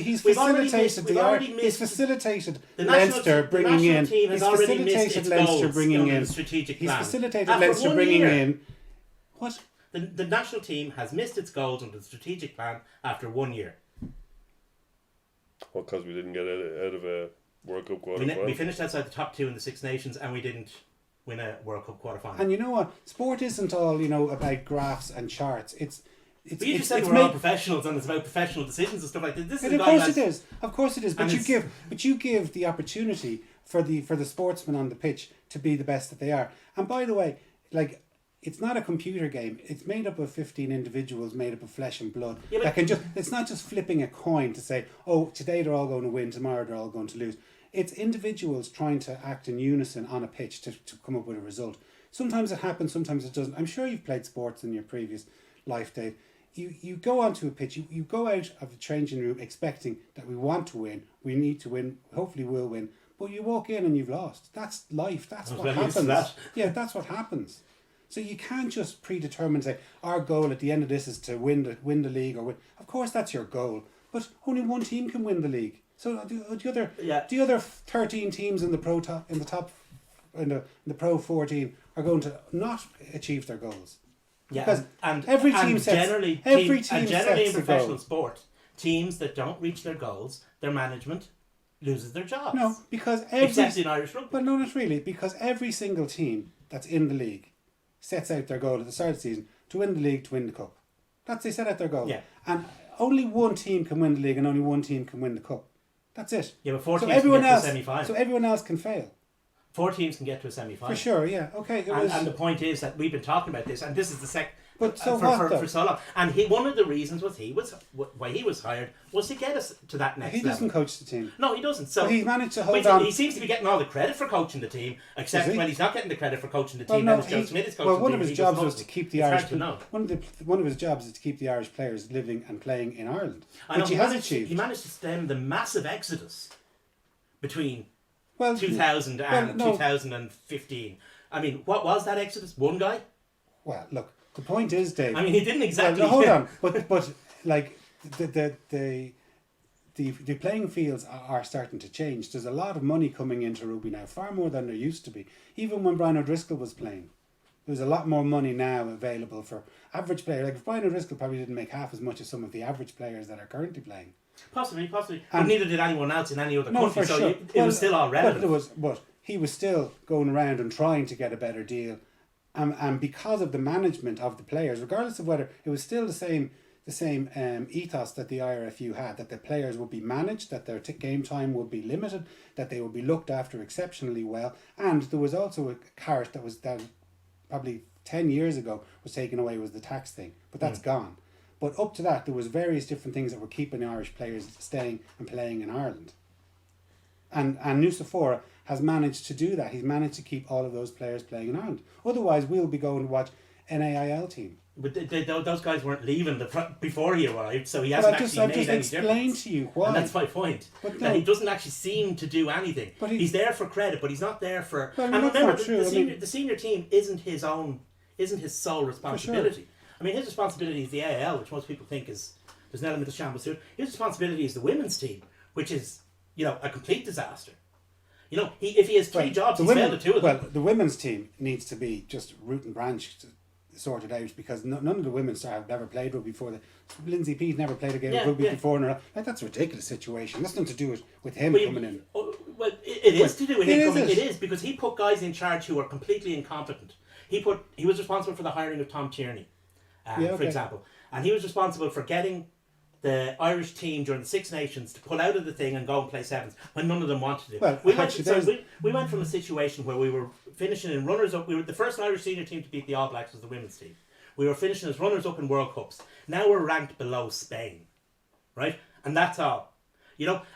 A: He's facilitated
B: the
A: Leinster bringing in.
B: Team has
A: He's
B: already missed
A: facilitated
B: its
A: Leinster
B: goals
A: bringing
B: under
A: in.
B: the strategic
A: He's
B: plan.
A: facilitated
B: After
A: Leinster
B: 1
A: bringing
B: year,
A: in. What?
B: The national team has missed its goals under the strategic plan after 1 year.
C: Well, because we didn't get out of a World Cup
B: We
C: quarter-final.
B: finished outside the top two in the Six Nations, and we didn't win a World Cup quarter final.
A: And you know what? Sport isn't all about graphs and charts. It's
B: But you just said we're all professionals, and it's about professional decisions and stuff like that. This is
A: of course it is. But you give the opportunity for the sportsmen on the pitch to be the best that they are. And by the way, like, it's not a computer game. It's made up of 15 individuals made up of flesh and blood.
B: Yeah,
A: that can just. It's not just flipping a coin to say, oh, today they're all going to win, tomorrow they're all going to lose. It's individuals trying to act in unison on a pitch to come up with a result. Sometimes it happens, sometimes it doesn't. I'm sure you've played sports in your previous life, Dave. You go onto a pitch, you go out of the changing room expecting that we want to win, we need to win, hopefully we'll win, but you walk in and you've lost. That's life, that's what happens. Yeah, that's what happens. So you can't just predetermine, say, our goal at the end of this is to win the league or win. Of course that's your goal, but only one team can win the league. So the other 13 teams in the Pro 14 are going to not achieve their goals.
B: Yeah,
A: Because
B: and
A: every team
B: and
A: sets
B: generally,
A: every
B: team, and
A: team
B: generally
A: sets
B: in
A: a
B: professional
A: goal.
B: sport, teams that don't reach their goals, their management loses their jobs.
A: No, because
B: except in Irish rugby.
A: Well, no, not really, because every single team that's in the league sets out their goal at the start of the season to win the league, to win the cup. They set out their goal.
B: Yeah.
A: And only one team can win the league and only one team can win the cup. That's it.
B: Yeah, but 4
A: So
B: teams
A: everyone
B: can get
A: else,
B: to a semi-final.
A: so everyone else can fail.
B: 4 teams can get to a semi-final.
A: For sure, yeah. Okay.
B: And the point is that we've been talking about this, and this is the
A: But so
B: for,
A: what,
B: for,
A: though?
B: for so long. And one of the reasons why he was hired was to get us to that next
A: He doesn't
B: level.
A: coach the team.
B: No, he doesn't. So
A: But he managed to hold
B: Wait,
A: on.
B: He seems to be getting all the credit for coaching the team, except
A: Is he?
B: when he's not getting the credit for coaching the
A: Well,
B: team.
A: no,
B: Dennis Joe Smith is coaching
A: well,
B: the
A: one
B: team.
A: of his
B: He
A: jobs
B: does
A: was to
B: nothing.
A: keep the
B: It's
A: Irish.
B: hard to know.
A: One of his jobs is to keep the Irish players living and playing in Ireland,
B: I know,
A: which he has achieved.
B: He managed to stem the massive exodus between
A: Well,
B: 2000 and
A: no.
B: 2015. I mean, what was that exodus? One guy?
A: Well, look. The point is, Dave.
B: I mean, he didn't exactly.
A: Well, no, hold on, but like the playing fields are starting to change. There's a lot of money coming into rugby now, far more than there used to be. Even when Brian O'Driscoll was playing, there's a lot more money now available for average players. Like, if Brian O'Driscoll probably didn't make half as much as some of the average players that are currently playing.
B: Possibly. But
A: And-
B: neither did anyone else in any other
A: No,
B: country,
A: for
B: so
A: sure.
B: it was still all relevant.
A: But he was still going around and trying to get a better deal, and because of the management of the players, regardless of whether it was still the ethos that the IRFU had, that the players would be managed, that their game time would be limited, that they would be looked after exceptionally well, and there was also a carrot that probably 10 years ago was taken away, was the tax thing, but that's gone. But up to that, there was various different things that were keeping the Irish players staying and playing in Ireland. And Nucifora has managed to do that. He's managed to keep all of those players playing in Ireland. Otherwise, we'll be going to watch an AIL team.
B: But those guys weren't leaving before he arrived, so he
A: But
B: hasn't
A: I've just
B: made any
A: explained
B: difference.
A: to you why.
B: And that's my point.
A: But
B: that
A: no.
B: he doesn't actually seem to do anything.
A: But
B: He's there for credit, but he's not there for.
A: Well,
B: and
A: that's
B: remember,
A: not true.
B: the senior team isn't his sole responsibility. I mean, his responsibility is the AIL, which most people think is there's an element of shambles to it. His responsibility is the women's team, which is a complete disaster. If he has three jobs, he's failed at two of them.
A: Well, the women's team needs to be just root and branch sorted out, because none of the women have ever played rugby before. Lindsay Pease never played a game of rugby before. That's a ridiculous situation. That's nothing to do with him coming in.
B: Well, it is to do with him coming.
A: It
B: It is because he put guys in charge who are completely incompetent. He was responsible for the hiring of Tom Tierney, for example, and he was responsible for getting the Irish team during the Six Nations to pull out of the thing and go and play sevens when none of them wanted to.
A: Well,
B: we went from a situation where we were finishing in runners up. We were the first Irish senior team to beat the All Blacks was the women's team. We were finishing as runners up in World Cups. Now we're ranked below Spain, right? And that's all.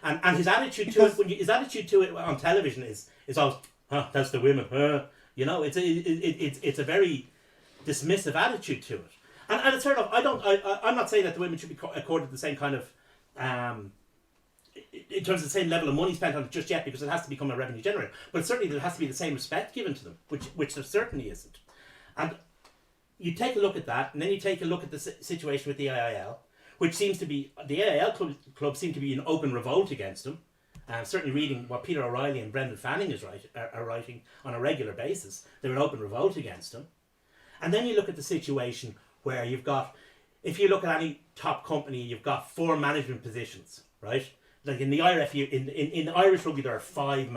B: And his attitude to it on television is always, that's the women. It's a very dismissive attitude to it. And it's fair enough. I'm not saying that the women should be accorded the same kind of, in terms of the same level of money spent on it just yet, because it has to become a revenue generator. But certainly there has to be the same respect given to them, which there certainly isn't. And you take a look at that, and then you take a look at the situation with the AIL, which seems to be, the AIL club seem to be in open revolt against them. Certainly reading what Peter O'Reilly and Brendan Fanning are writing on a regular basis, they're in open revolt against them. And then you look at the situation where you've got, if you look at any top company, you've got 4 management positions, right? Like in the IRFU, in Irish rugby, there are 5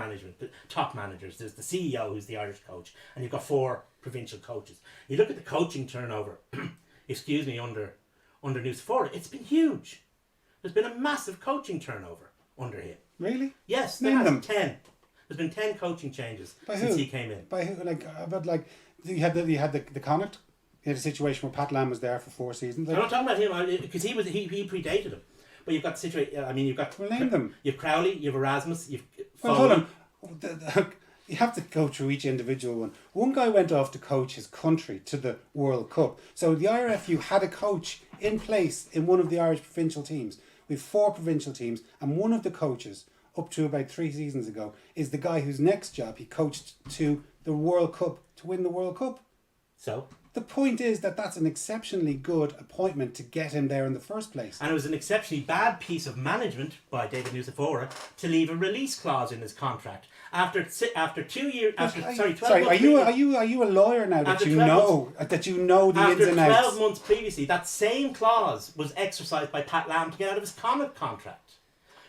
B: top managers. There's the CEO, who's the Irish coach, and you've got 4 provincial coaches. You look at the coaching turnover, under Nucifora, it's been huge. There's been a massive coaching turnover under him.
A: Really?
B: Yes,
A: Name them.
B: 10. There's been 10 coaching changes
A: By
B: since
A: who?
B: he came in.
A: By who? You had the Connacht. You had a situation where Pat Lam was there for 4 seasons.
B: I'm not talking about him because he predated him. But you've got the situation. I mean, you've got.
A: Well, name them.
B: You've Crowley. You've Erasmus. You've.
A: Well, hold on. You have to go through each individual one. One guy went off to coach his country to the World Cup. So the IRFU had a coach in place in one of the Irish provincial teams. We have 4 provincial teams, and one of the coaches, up to about 3 seasons ago, is the guy whose next job he coached to the World Cup, to win the World Cup.
B: So?
A: The point is that that's an exceptionally good appointment to get him there in the first place.
B: And it was an exceptionally bad piece of management by David Nucifora to leave a release clause in his contract after 2 years.
A: Are you a lawyer now that you know the ins and outs?
B: After 12 months previously, that same clause was exercised by Pat Lam to get out of his Connacht contract.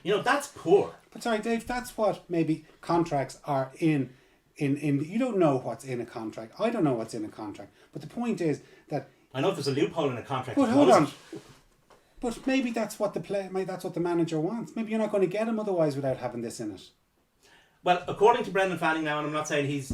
B: That's poor.
A: But sorry, Dave, that's what maybe contracts are in you don't know what's in a contract. I don't know what's in a contract. But the point is that
B: I know if there's a loophole in a contract.
A: But hold on. But maybe that's what the manager wants. Maybe you're not going to get him otherwise without having this in it.
B: Well, according to Brendan Fanning now, and I'm not saying he's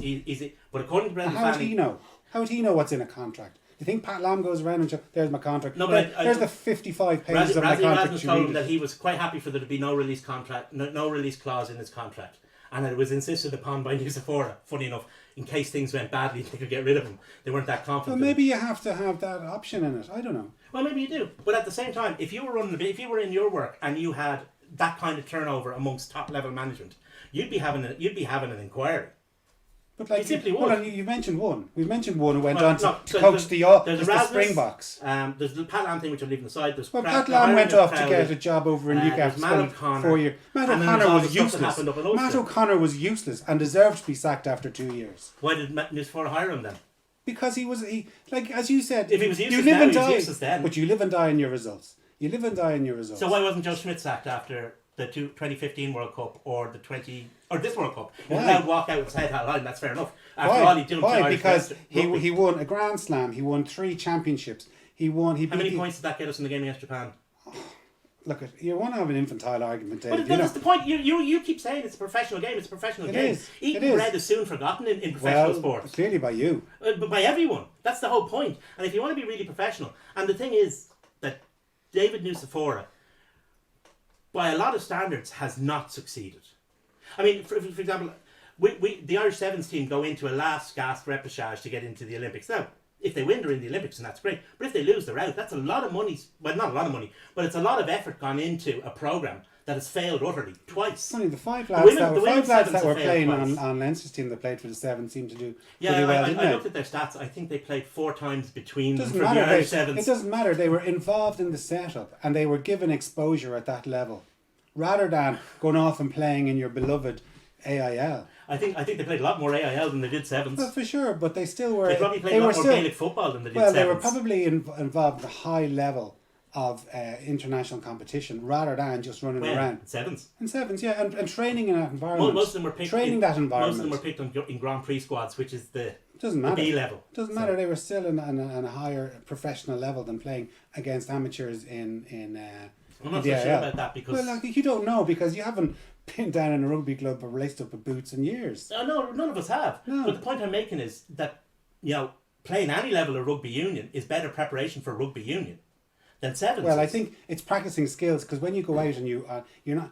B: but according to Brendan Fanning,
A: how would he know? How would he know what's in a contract? Do you think Pat Lam goes around and says, "There's my contract"?
B: No, but
A: there's the 55 pages of my contract.
B: Erasmus told him that he was quite happy for there to be no release clause in his contract, and that it was insisted upon by Nucifora. Funny enough, in case things went badly, they could get rid of him. They weren't that confident.
A: Well, maybe you have to have that option in it. I don't know.
B: Well, maybe you do, but at the same time, if you were in your work and you had that kind of turnover amongst top level management, you'd be having an inquiry.
A: But like,
B: you simply would.
A: Hold on, you mentioned one. We've mentioned one who went on to
B: so
A: coach the Springboks.
B: There's the Pat Lam thing, which I'm leaving aside.
A: Pat Lam went off to get a job over in Newcastle.
B: Matt O'Connor.
A: 4 years. Matt O'Connor was useless. Matt O'Connor was useless and deserved to be sacked after 2 years.
B: Why did Nucifora hire him then?
A: Because as you said,
B: if he was useless
A: you live
B: now,
A: and
B: he was
A: die,
B: useless then.
A: But you live and die in your results. You live and die in your results.
B: So why wasn't Joe Schmidt sacked after the 2015 World Cup or this World Cup? He was allowed to walk out with his head held high, and that's fair enough. After all, he did
A: Why? Because he won a Grand Slam, he won 3 championships, He won. He
B: How many
A: beat
B: points did that get us in the game against Japan?
A: Look, you want to have an infantile argument,
B: But
A: David. You know,
B: that's the point. You keep saying it's a professional game. It's a professional
A: It
B: game.
A: is.
B: Eating
A: It is.
B: bread is soon forgotten in professional
A: well,
B: sports.
A: clearly by you.
B: But by everyone. That's the whole point. And if you want to be really professional, and the thing is that David Nucifora, by a lot of standards, has not succeeded. I mean, for example, the Irish Sevens team go into a last gasp repechage to get into the Olympics. Now, if they win, they're in the Olympics, and that's great. But if they lose, they're out. That's a lot of money. Well, not a lot of money, but it's a lot of effort gone into a programme that has failed utterly twice.
A: Funny, the five
B: The
A: lads
B: women-
A: that,
B: the
A: were,
B: women's
A: five lads
B: sevens
A: that were
B: have failed
A: playing
B: twice.
A: on Leinster's team that played for the Sevens seemed to do
B: Yeah,
A: pretty well,
B: I
A: didn't they?
B: looked at their stats. I think they played 4 times between them
A: Doesn't
B: for the
A: matter.
B: Irish
A: It
B: Sevens.
A: doesn't matter. They were involved in the setup and they were given exposure at that level, rather than going off and playing in your beloved AIL.
B: I think they played a lot more AIL than they did Sevens.
A: Well, for sure, but they still were.
B: They probably played
A: they
B: a
A: were
B: lot more
A: still,
B: Gaelic football than they did
A: well,
B: Sevens.
A: they were probably involved at a high level of international competition rather than just running
B: Well,
A: around.
B: Sevens.
A: In Sevens, yeah, and training in that environment.
B: Most of them were picked.
A: Training that environment.
B: Most of them were picked in Grand Prix squads, which is the
A: Doesn't matter.
B: B level.
A: Doesn't
B: So-
A: matter. They were still in a higher professional level than playing against amateurs in
B: I'm not
A: the
B: so sure
A: AIL.
B: about that because
A: Well, like, you don't know because you haven't been down in a rugby club or laced up with boots in years.
B: no, none of us have.
A: No.
B: But the point I'm making is that playing any level of rugby union is better preparation for rugby union than Sevens.
A: Well, I
B: is.
A: think it's practicing skills because when you go out and you're not,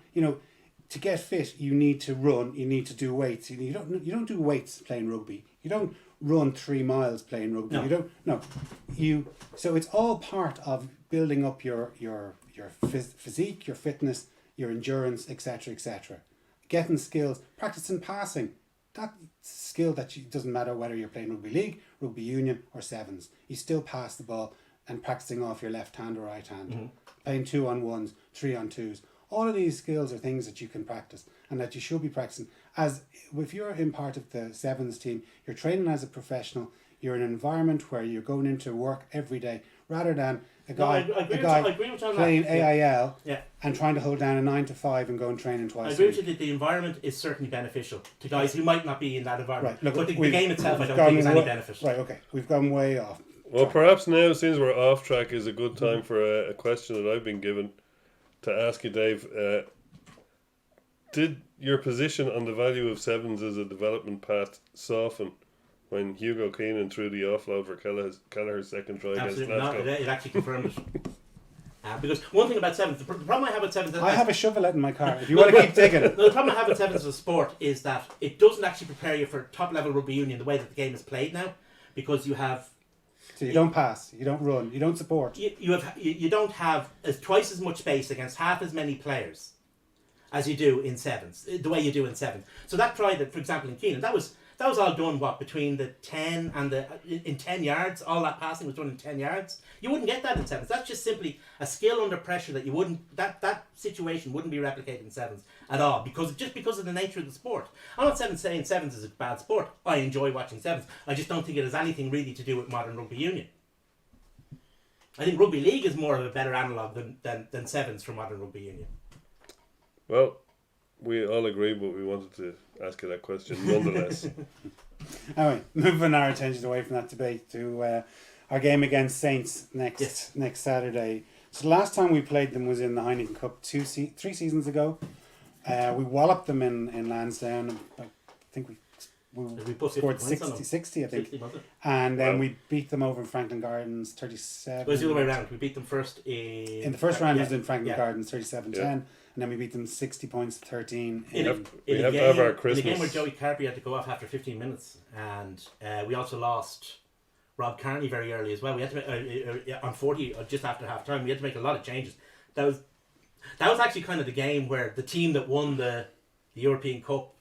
A: to get fit, you need to run, you need to do weights. You don't do weights playing rugby. You don't run 3 miles playing rugby.
B: No.
A: You don't. No, So it's all part of building up your physique, your fitness, your endurance, etc., etc. Getting skills, practicing passing. That skill doesn't matter whether you're playing rugby league, rugby union, or Sevens. You still pass the ball and practicing off your left hand or right hand.
B: Mm-hmm.
A: Playing 2-on-1s, 3-on-2s. All of these skills are things that you can practice and that you should be practicing. As if you're in part of the Sevens team, you're training as a professional. You're in an environment where you're going into work every day, rather than a guy,
B: I agree with you on
A: playing
B: that. Yeah.
A: AIL
B: Yeah.
A: and trying to hold down a 9 to 5 and go and training
B: I
A: twice.
B: agree
A: a
B: with you
A: week.
B: that the environment is certainly beneficial to guys who might not be in that environment.
A: Right, look,
B: but the
A: we've-
B: game itself, I
A: we've
B: don't
A: gone
B: think is any
A: wa-
B: benefit.
A: Right, okay, we've gone way off.
C: Well, perhaps now, since we're off track, is a good time for a question that I've been given to ask you, Dave. Did your position on the value of Sevens as a development path soften when Hugo Keenan threw the offload for Kelleher's second try against
B: Absolutely not.
C: Glasgow?
B: It actually confirmed it. Because one thing about Sevens, the problem I have with Sevens,
A: I have a shovelette in my car. If you want to keep digging.
B: the problem I have with Sevens as a sport is that it doesn't actually prepare you for top level rugby union the way that the game is played now, because you have
A: So you don't pass, you don't run, you don't support.
B: you don't have twice as much space against half as many players as you do in Sevens, the way you do in Sevens. So that try that, for example, in Keenan, that was all done between the 10 and in 10 yards. All that passing was done in 10 yards. You wouldn't get that in Sevens. That's just simply a skill under pressure that you wouldn't that situation wouldn't be replicated in Sevens at all because of the nature of the sport. I'm not saying Sevens is a bad sport. I enjoy watching Sevens. I just don't think it has anything really to do with modern rugby union. I think rugby league is more of a better analogue than Sevens for modern rugby union.
C: Well, we all agree, but we wanted to ask you that question nonetheless.
A: Anyway, moving our attention away from that debate to our game against Saints next Saturday. So the last time we played them was in the Heineken Cup 3 seasons ago. We walloped them in Lansdowne. I think we
B: put 50
A: scored
B: points on them.
A: 60 I think.
B: 60, was it?
A: And then
C: Wow.
A: we beat them over in Franklin Gardens 37.
B: It was the other way around. We beat them first
A: In the first round it was in Franklin
B: yeah.
A: Gardens 37-10. And then we beat them 60 points to 13.
C: We have to have our
B: In a game
C: Christmas.
B: where Joey Carpy had to go off after 15 minutes, and we also lost Rob Carney very early as well. We had to on 40 just after half time. We had to make a lot of changes. That was actually kind of the game where the team that won the European Cup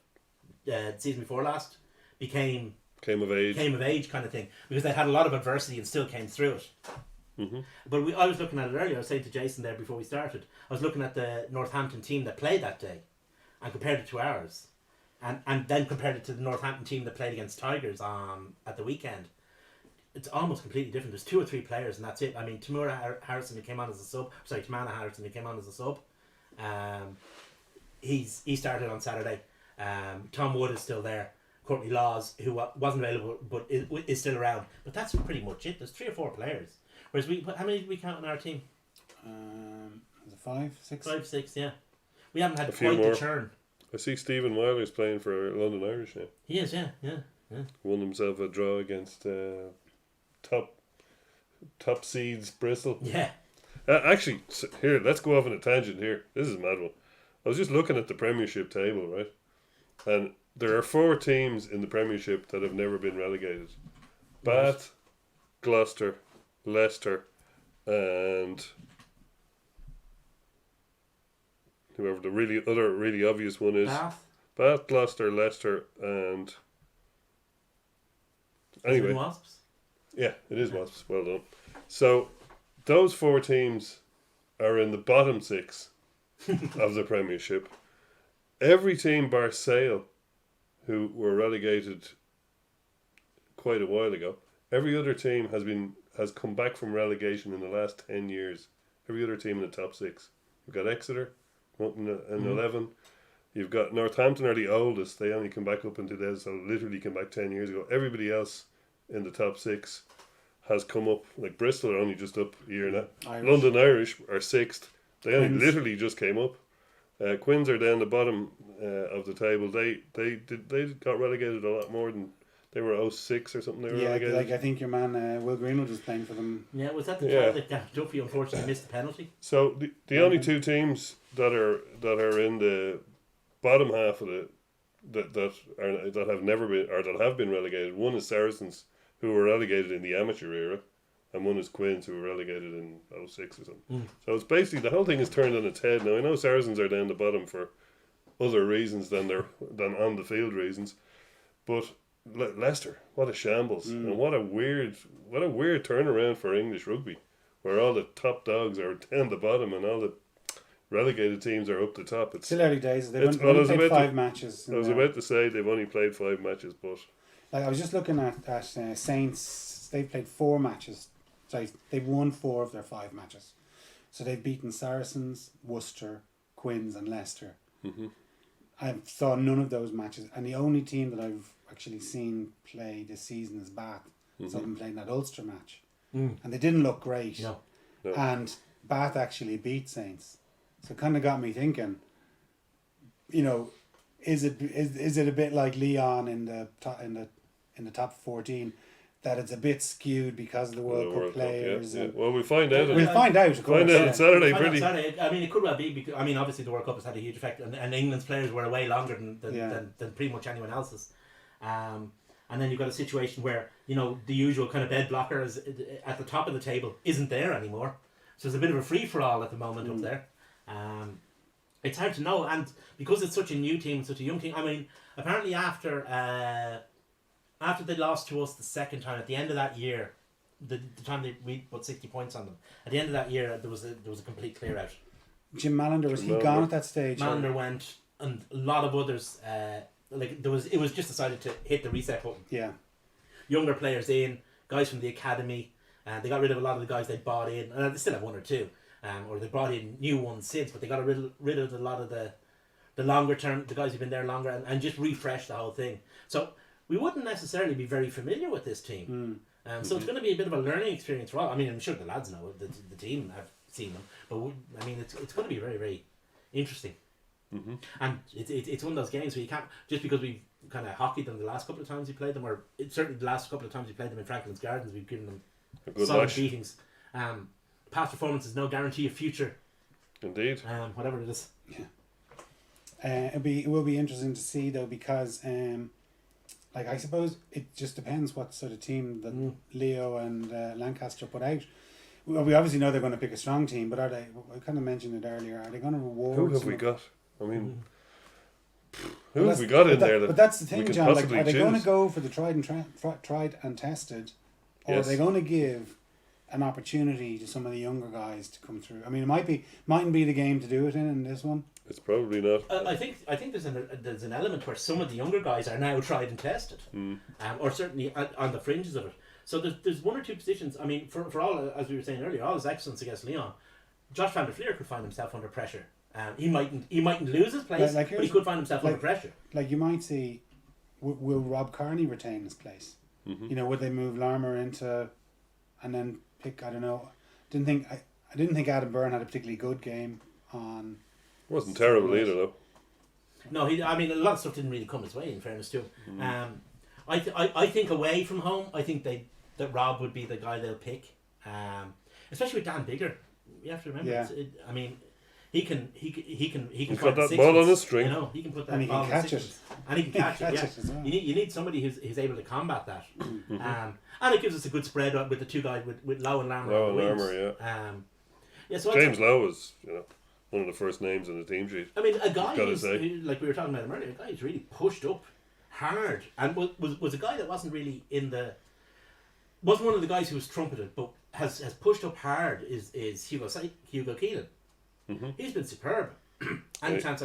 B: the season before last came
C: Came of age.
B: kind of thing, because they had a lot of adversity and still came through it.
C: Mm-hmm.
B: But I was looking at it earlier. I was saying to Jason there before we started, I was looking at the Northampton team that played that day and compared it to ours, and then compared it to the Northampton team that played against Tigers at the weekend. It's almost completely different. There's 2 or 3 players and that's it. I mean, Tamara Harrison, who came on as a sub, Tamana Harrison, who came on as a sub, he started on Saturday. Tom Wood is still there. Courtney Laws, who wasn't available but is still around. But that's pretty much it. There's 3 or 4 players. Whereas how many did we count on our team?
A: Was it 5, 6?
B: 5, 6, yeah. We haven't had
C: A few
B: quite
C: more.
B: the churn.
C: I see Stephen Wyler's playing for London Irish now.
B: He is, yeah.
C: Won himself a draw against top seeds Bristol.
B: Yeah.
C: Actually, here, let's go off on a tangent here. This is a mad one. I was just looking at the Premiership table, right? And there are 4 teams in the Premiership that have never been relegated. Bath, Gloucester, Leicester, and whoever the really obvious one is. Bath, Gloucester, Leicester, and anyway.
B: Wasps?
C: Yeah, it is Wasps. Well done. So, those 4 teams are in the bottom 6 of the Premiership. Every team bar Sale, who were relegated quite a while ago, every other team has come back from relegation in the last 10 years. Every other team in the top 6. You've got Exeter, up in 11. You've got Northampton are the oldest. They only come back up into this, so literally came back 10 years ago. Everybody else in the top 6 has come up. Like Bristol are only just up a year now. London Irish are 6th. They only literally just came up. Quins are down the bottom of the table. They got relegated a lot more than they were 06 or something. They were relegated.
A: Like I think your man Will Greenwood was playing for them.
B: Yeah, was that the time that Duffy unfortunately missed the penalty?
C: So the only 2 teams that are in the bottom half of that have never been or that have been relegated. One is Saracens, who were relegated in the amateur era, and one is Quins, who were relegated in 06 or something. So it's basically the whole thing is turned on its head. Now I know Saracens are down the bottom for other reasons than on the field reasons, but Leicester, what a shambles, and what a weird turnaround for English rugby, where all the top dogs are down the bottom and all the relegated teams are up the top. It's
A: still early days. They've only played 5 matches.
C: I was about to say they've only played 5 matches, but
A: like I was just looking at Saints. They've played 4 matches. So they've won 4 of their 5 matches. So they've beaten Saracens, Worcester, Quins, and Leicester.
C: Mm-hmm.
A: I saw none of those matches, and the only team that I've actually seen play this season is Bath. So I've been playing that Ulster match, and they didn't look great.
C: No.
A: And Bath actually beat Saints, so it kind of got me thinking. You know, is it a bit like Leon in the top 14? That it's a bit skewed because of the World Cup players.
C: Yeah. Well, we'll find out.
A: We'll find out. Of course,
C: find out on Saturday.
B: I mean, it could well be because obviously the World Cup has had a huge effect, and England's players were away longer than pretty much anyone else's. And then you've got a situation where the usual kind of bed blocker is at the top of the table isn't there anymore. So there's a bit of a free for all at the moment up there. It's hard to know, and because it's such a new team, such a young team. I mean, apparently after they lost to us the second time, at the end of that year, the time we put 60 points on them, at the end of that year there was a complete clear out.
A: Jim Malander, was he gone at that stage?
B: Malander went, and a lot of others. It was just decided to hit the reset button.
A: Yeah.
B: Younger players in, guys from the academy, they got rid of a lot of the guys they bought in, and they still have 1 or 2, or they brought in new ones since, but they got rid of a lot of the longer term, the guys who've been there longer, and just refresh the whole thing. So we wouldn't necessarily be very familiar with this team. So it's going to be a bit of a learning experience for all. I mean, I'm sure the lads know, the team have seen them, but it's going to be very, very interesting.
C: Mm-hmm.
B: And it's one of those games where you can't, just because we've kind of hockeyed them the last couple of times we played them, or certainly the last couple of times we played them in Franklin's Gardens, we've given them solid beatings. Past performance is no guarantee of future.
C: Indeed.
B: Whatever it is.
A: Yeah. It will be interesting to see though, because I suppose it just depends what sort of team that Leo and Lancaster put out. Well, we obviously know they're going to pick a strong team, but are they? I kind of mentioned it earlier. Are they going to reward?
C: Who have we got? I mean, who have we got in there?
A: But that's the thing, John. Like, are they going to
C: choose?
A: go for the tried and tested, or are they going to give an opportunity to some of the younger guys to come through? I mean, it mightn't be the game to do it in this one.
C: It's probably not.
B: I think there's an element where some of the younger guys are now tried and tested, or certainly on the fringes of it. So there's 1 or 2 positions. I mean, for all, as we were saying earlier, all his excellence against Leon, Josh van der Fleer could find himself under pressure. He mightn't lose his place, but he could find himself under pressure.
A: Like you might see, will Rob Kearney retain his place? Mm-hmm. Would they move Larmour into, and then pick. I don't know. I didn't think Adam Byrne had a particularly good game on.
C: Wasn't terrible either though.
B: No, I mean, a lot of stuff didn't really come his way. In fairness to him, I think away from home, I think that Rob would be the guy they'll pick, especially with Dan Bigger. You have to remember.
A: Yeah.
B: I mean, he can
C: He's
B: find
C: got
B: the
C: that ball on
B: sixpence,
C: his string.
B: You know, he can put that
A: And he
B: ball
A: can
B: on the
A: catch it.
B: sixpence. And he can catch it. Yeah.
A: as well.
B: You need somebody who's able to combat that. And it gives us a good spread with the two guys with Lowe and Larmour.
C: Lowe
B: on the
C: and
B: wings.
C: Larmour, yeah.
B: Yeah. So
C: James Lowe is, one of the first names on the team sheet.
B: I mean, a guy
C: Gotta
B: who's,
C: say.
B: who, like we were talking about him earlier, a guy who's really pushed up hard and was a guy that wasn't really wasn't one of the guys who was trumpeted, but has pushed up hard is Hugo Keelan.
C: Mm-hmm.
B: He's been superb. Anytime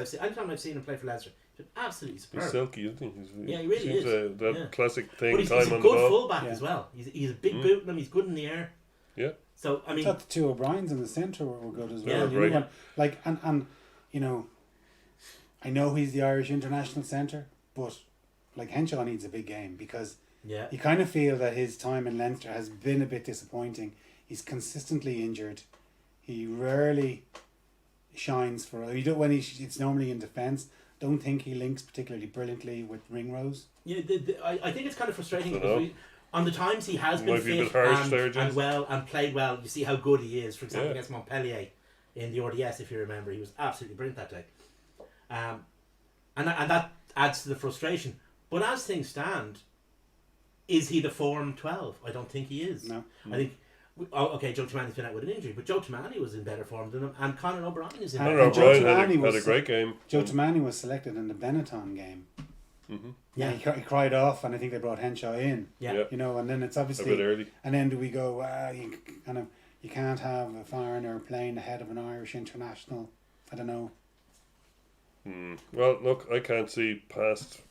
B: I've seen him play for Leicester, he's been absolutely superb.
C: He's silky, isn't he?
B: Yeah, he really
C: seems
B: is.
C: That
B: Yeah.
C: classic thing,
B: But he's
C: time
B: a
C: on the
B: good
C: ball.
B: fullback
A: Yeah.
B: as well. He's a big boot in him. He's good in the air.
C: Yeah.
B: So I
A: I
B: mean,
A: thought the two O'Briens in the centre were good as
B: Yeah,
A: well. You
C: right.
A: know, like and I know he's the Irish international centre, but like Henshaw needs a big game because
B: yeah,
A: you kind of feel that his time in Leinster has been a bit disappointing. He's consistently injured. He rarely shines for. You don't when it's normally in defence. Don't think he links particularly brilliantly with Ringrose.
B: yeah. I think it's kind of frustrating
C: Dunno.
B: because on the times he has been
C: Might be a
B: fit
C: bit harsh
B: and,
C: there,
B: and
C: James.
B: well and played well, you see how good he is. For example,
C: Yeah.
B: against Montpellier in the RDS, if you remember, he was absolutely brilliant that day. And that adds to the frustration. But as things stand, is he the form 12? I don't think he is.
A: No.
B: I think. Okay, Joe Tamani's been out with an injury, but Joe Tamani was in better form than him, and Conor O'Brien is in
A: And-
B: better
C: Conor
A: Joe
B: form.
C: O'Brien
A: Tamani
C: had
A: was-
C: a great game.
A: Joe Tamani was selected in the Benetton game.
C: Mm-hmm.
B: Yeah,
A: He cried off, and I think they brought Henshaw in.
B: yeah.
C: Yeah.
A: And then it's
C: A
A: obviously.
C: bit early.
A: And then do we go? You can't have a foreigner playing ahead of an Irish international. I don't know.
C: Well, look, I can't see past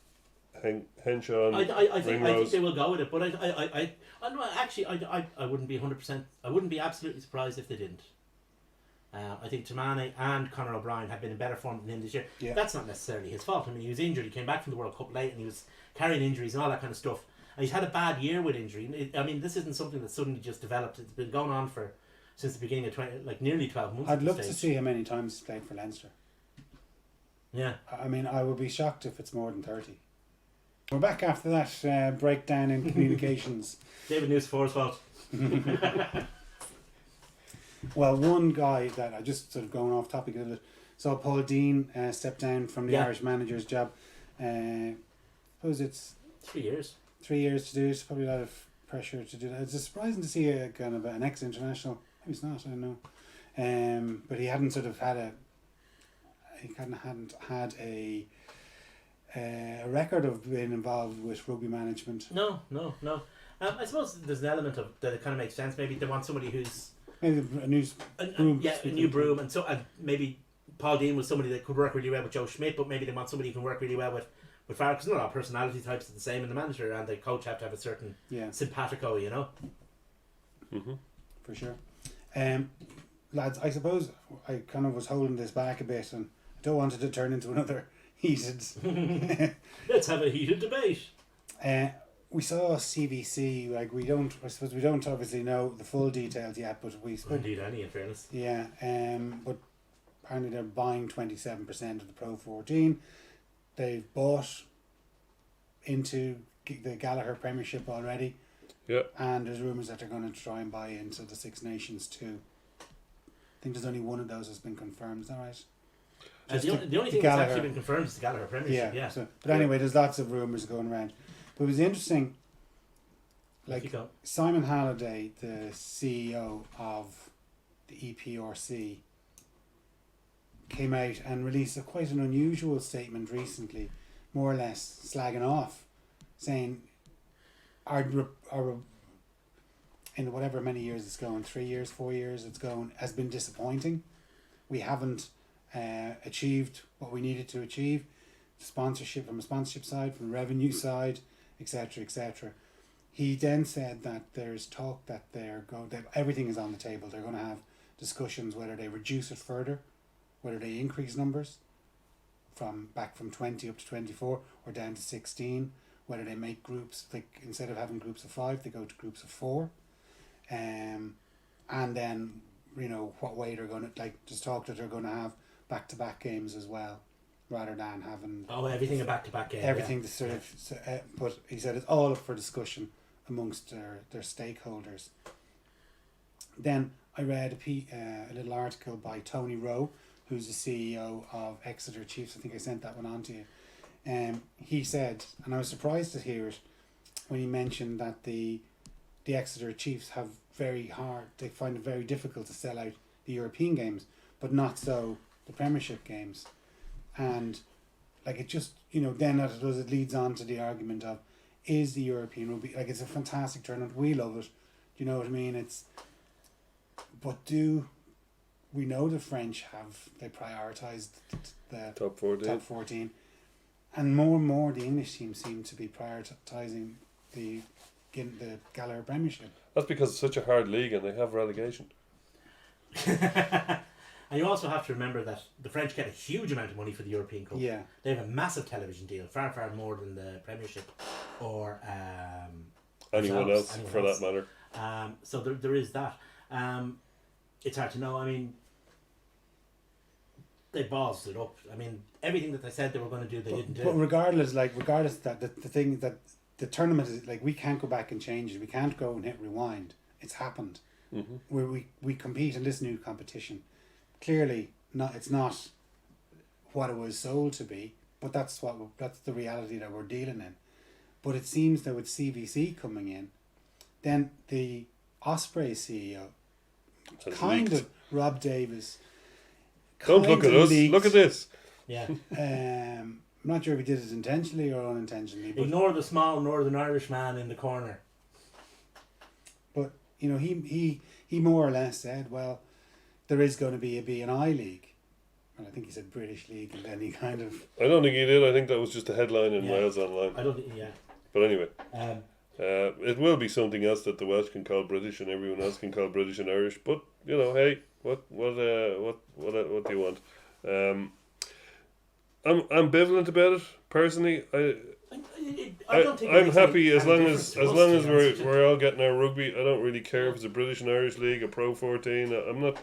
C: Henshaw and
B: I think
C: Ringrose.
B: they will go with it, but I no, actually I wouldn't be 100%. I wouldn't be absolutely surprised if they didn't. I think Tamani and Conor O'Brien have been in better form than him this year.
A: Yeah.
B: That's not necessarily his fault. I mean, he was injured. He came back from the World Cup late, and he was carrying injuries and all that kind of stuff. And he's had a bad year with injury. I mean, this isn't something that suddenly just developed. It's been going on since the beginning of nearly 12 months.
A: I'd
B: at
A: love
B: this
A: to
B: stage.
A: see how many times he's played for Leinster.
B: Yeah.
A: I mean, I would be shocked if it's more than 30. We're back after that breakdown in communications.
B: David News for his fault.
A: Well, one guy that I just sort of going off topic a little bit, saw Paul Dean step down from the
B: Yeah.
A: Irish manager's job. Suppose it's
B: 3 years.
A: 3 years to do it. Probably a lot of pressure to do that. It's surprising to see a kind of an ex-international. Maybe it's not. I don't know. But he hadn't sort of had a. He kind of hadn't had a record of being involved with rugby management.
B: No. I suppose there's an element of that it kind of makes sense. Maybe they want somebody who's
A: Maybe a new broom.
B: a new broom, and so maybe Paul Dean was somebody that could work really well with Joe Schmidt, but maybe they want somebody who can work really well with Farrell, because not all personality types are the same, and the manager and the coach have to have a certain
A: Yeah,
B: simpatico, you know.
C: Mm-hmm.
A: for sure. Lads, I suppose I kind of was holding this back a bit, and I don't want it to turn into another heated.
B: Let's have a heated debate.
A: We saw CVC. Like I suppose we don't obviously know the full details yet, but we spoke.
B: Indeed, any in fairness.
A: Yeah. But apparently they're buying 27% of the Pro 14. They've bought into the Gallagher Premiership already.
C: Yeah.
A: And there's rumours that they're going to try and buy into the Six Nations too. I think there's only one of those that's been confirmed. Is that right? Just
B: The only thing that's
A: Gallagher.
B: actually been confirmed is the Gallagher Premiership. Yeah.
A: So, but anyway, there's lots of rumours going around. But it was interesting.
B: Keep
A: Like
B: going.
A: Simon Halliday, the CEO of the EPRC, came out and released quite an unusual statement recently, more or less slagging off, saying our in whatever many years it's going, 3 years, 4 years it's going, has been disappointing. We haven't achieved what we needed to achieve, sponsorship from a sponsorship side, from the revenue side, etc., etc. He then said that there's talk that that everything is on the table. They're going to have discussions whether they reduce it further, whether they increase numbers from 20 up to 24 or down to 16, whether they make groups, like instead of having groups of 5 they go to groups of 4. and then what way they're going to just talk that they're going to have back-to-back games as well, rather than having
B: everything a back-to-back game.
A: everything to sort of. But he said it's all up for discussion amongst their stakeholders. Then I read a little article by Tony Rowe, who's the CEO of Exeter Chiefs. I think I sent that one on to you. He said, and I was surprised to hear it when he mentioned that the Exeter Chiefs have they find it very difficult to sell out the European games, but not so the Premiership games. And it just, then as it leads on to the argument of, is the European rugby, it's a fantastic tournament, we love it, you know what I mean, but do we know the French they prioritised the
C: Top 14.
A: And more the English teams seem to be prioritising the Gallagher Premiership.
C: That's because it's such a hard league and they have relegation.
B: And you also have to remember that the French get a huge amount of money for the European Cup.
A: Yeah.
B: They have a massive television deal, far more than the Premiership or
C: anyone else for that matter.
B: So there is that. It's hard to know. I mean, they ballsed it up. I mean, everything that they said they were going to do, they didn't do.
A: But regardless that the thing that the tournament is we can't go back and change it. We can't go and hit rewind. It's happened.
C: Mm-hmm.
A: Where we compete in this new competition. Clearly, it's not what it was sold to be, but that's the reality that we're dealing in. But it seems that with CVC coming in, then the Osprey CEO, Rob Davis.
C: Don't look at us. Look at this.
B: Yeah.
A: I'm not sure if he did it intentionally or unintentionally. But
B: ignore the small Northern Irish man in the corner.
A: But he more or less said, well, there is going to be a B&I league. Well, I think he said British League, and then he kind of...
C: I don't think he did. I think that was just a headline in Wales Online.
B: I don't think, yeah.
C: But anyway, it will be something else that the Welsh can call British and everyone else can call British and Irish. But, hey, what do you want? I'm ambivalent about it, personally. I'm happy as long as we're all getting our rugby. I don't really care if it's a British and Irish league, a Pro 14. I'm not.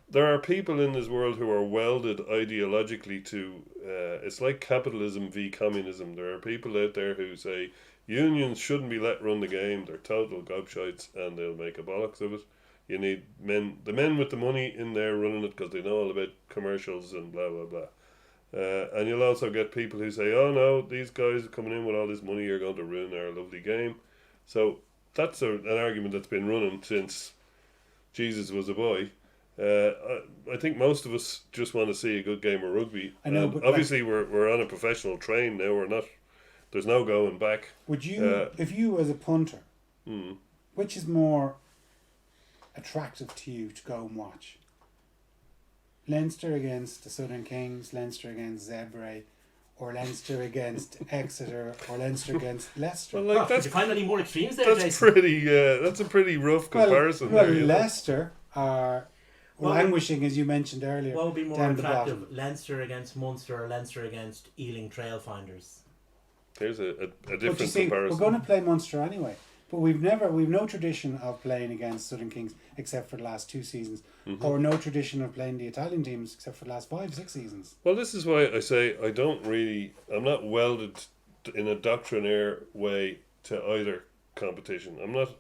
C: There are people in this world who are welded ideologically to. It's like capitalism v communism. There are people out there who say unions shouldn't be let run the game. They're total gobshites and they'll make a bollocks of it. You need the men with the money in there running it because they know all about commercials and blah blah blah. And you'll also get people who say, oh no, these guys coming in with all this money are going to ruin our lovely game. So that's an argument that's been running since Jesus was a boy. I think most of us just want to see a good game of rugby.
A: I know, but
C: obviously we're on a professional train now. We're not. There's no going back.
A: Would you, if you as a punter, which is more attractive to you to go and watch? Leinster against the Southern Kings, Leinster against Zebre, or Leinster against Exeter, or Leinster against Leicester?
B: Well, did you find any more extremes there, Jason?
C: That's a pretty rough comparison.
A: Well, Leicester are languishing, as you mentioned earlier.
B: What would be more attractive, Leinster against Munster or Leinster against Ealing Trailfinders?
C: There's a different comparison.
A: We're going to play Munster anyway. But we've no tradition of playing against Southern Kings except for the last 2 seasons, or no tradition of playing the Italian teams except for the last 5-6 seasons.
C: Well, this is why I say I'm not welded in a doctrinaire way to either competition. I'm not.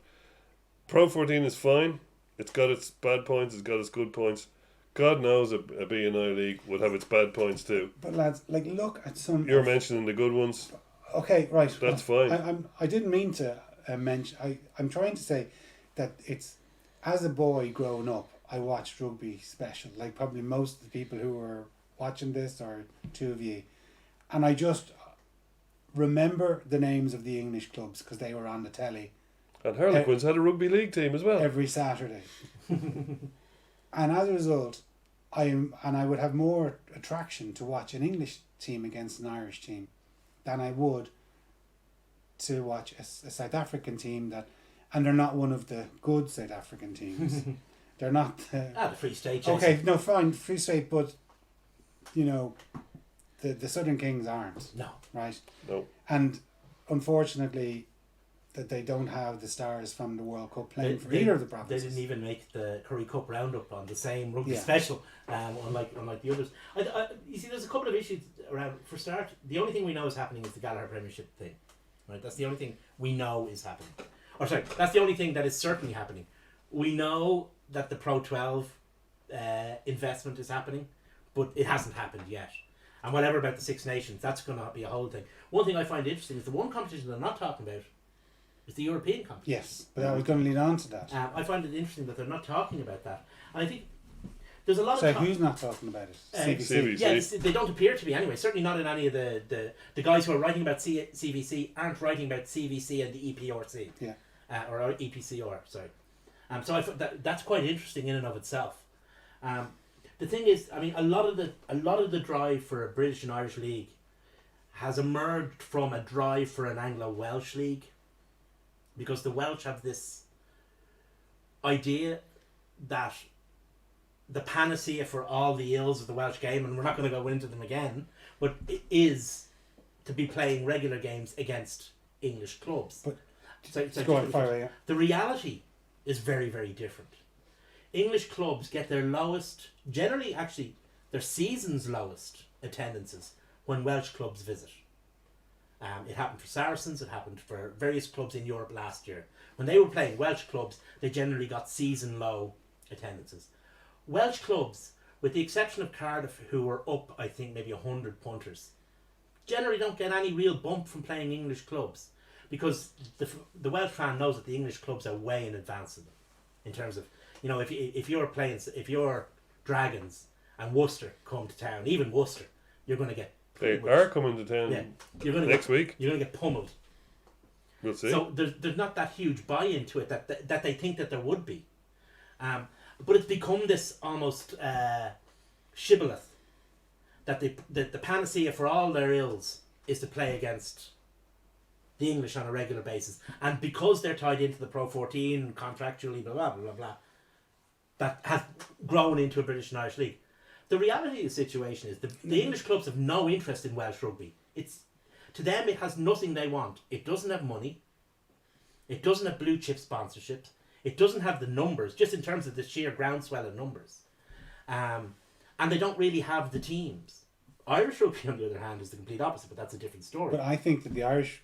C: Pro 14 is fine. It's got its bad points. It's got its good points. God knows a B&I league would have its bad points too.
A: But lads, look at some.
C: You're mentioning the good ones.
A: Okay, right.
C: That's fine.
A: I didn't mean to. I'm trying to say that it's, as a boy growing up, I watched rugby special, like probably most of the people who were watching this or 2 of you, and I just remember the names of the English clubs because they were on the telly.
C: And Harlequins had a rugby league team as well
A: every Saturday. And as a result, I would have more attraction to watch an English team against an Irish team than I would to watch a South African team and they're not one of the good South African teams. They're not
B: the Free State.
A: Okay, no, fine, Free State, but the Southern Kings aren't.
B: No.
A: Right?
C: No.
A: And unfortunately, that they don't have the stars from the World Cup playing for
B: They
A: either of the
B: They
A: provinces.
B: didn't even make the Curry Cup roundup on the same rugby
A: Yeah.
B: special, unlike the others. You see, there's a couple of issues around. For start, the only thing we know is happening is the Gallagher Premiership thing, right? That's the only thing we know is happening. Or sorry, that's the only thing that is certainly happening. We know that the Pro 12 investment is happening, but it hasn't happened yet. And whatever about the Six Nations, that's going to be a whole thing. One thing I find interesting is the one competition they're not talking about is the European competition.
A: Yes, but I was going to lead on to that.
B: I find it interesting that they're not talking about that. And I think there's a lot
A: So
B: of
A: who's not talking about it? CBC.
C: CBC.
B: yeah, they don't appear to be anyway. Certainly not in any of the guys who are writing about CVC aren't writing about CVC and the EPRC.
A: Yeah.
B: Or EPCR, sorry. So that's quite interesting in and of itself. The thing is, I mean, a lot of the drive for a British and Irish league has emerged from a drive for an Anglo-Welsh league, because the Welsh have this idea that the panacea for all the ills of the Welsh game, and we're not going to go into them again, but it is to be playing regular games against English clubs.
A: But
B: So
A: Go on, fire away, yeah.
B: the reality is very, very different. English clubs get their lowest, generally actually their season's lowest attendances when Welsh clubs visit. It happened for Saracens, it happened for various clubs in Europe last year. When they were playing Welsh clubs, they generally got season low attendances. Welsh clubs, with the exception of Cardiff, who were up, I think, maybe 100 punters, generally don't get any real bump from playing English clubs, because the Welsh fan knows that the English clubs are way in advance of them in terms of, you know, if you're Dragons and Worcester come to town, even Worcester, you're going to get
C: They
B: pretty much-
C: are coming to town
B: yeah, you're going to
C: next week.
B: You're going to get pummeled.
C: We'll see.
B: So there's not that huge buy-in to it that they think that there would be. But it's become this almost shibboleth that the panacea for all their ills is to play against the English on a regular basis. And because they're tied into the Pro 14 contractually, blah, blah, blah, blah, blah, that has grown into a British and Irish league. The reality of the situation is the English clubs have no interest in Welsh rugby. To them, it has nothing they want. It doesn't have money. It doesn't have blue chip sponsorships. It doesn't have the numbers, just in terms of the sheer groundswell of numbers. And they don't really have the teams. Irish rugby, on the other hand, is the complete opposite, but that's a different story.
A: But I think that the Irish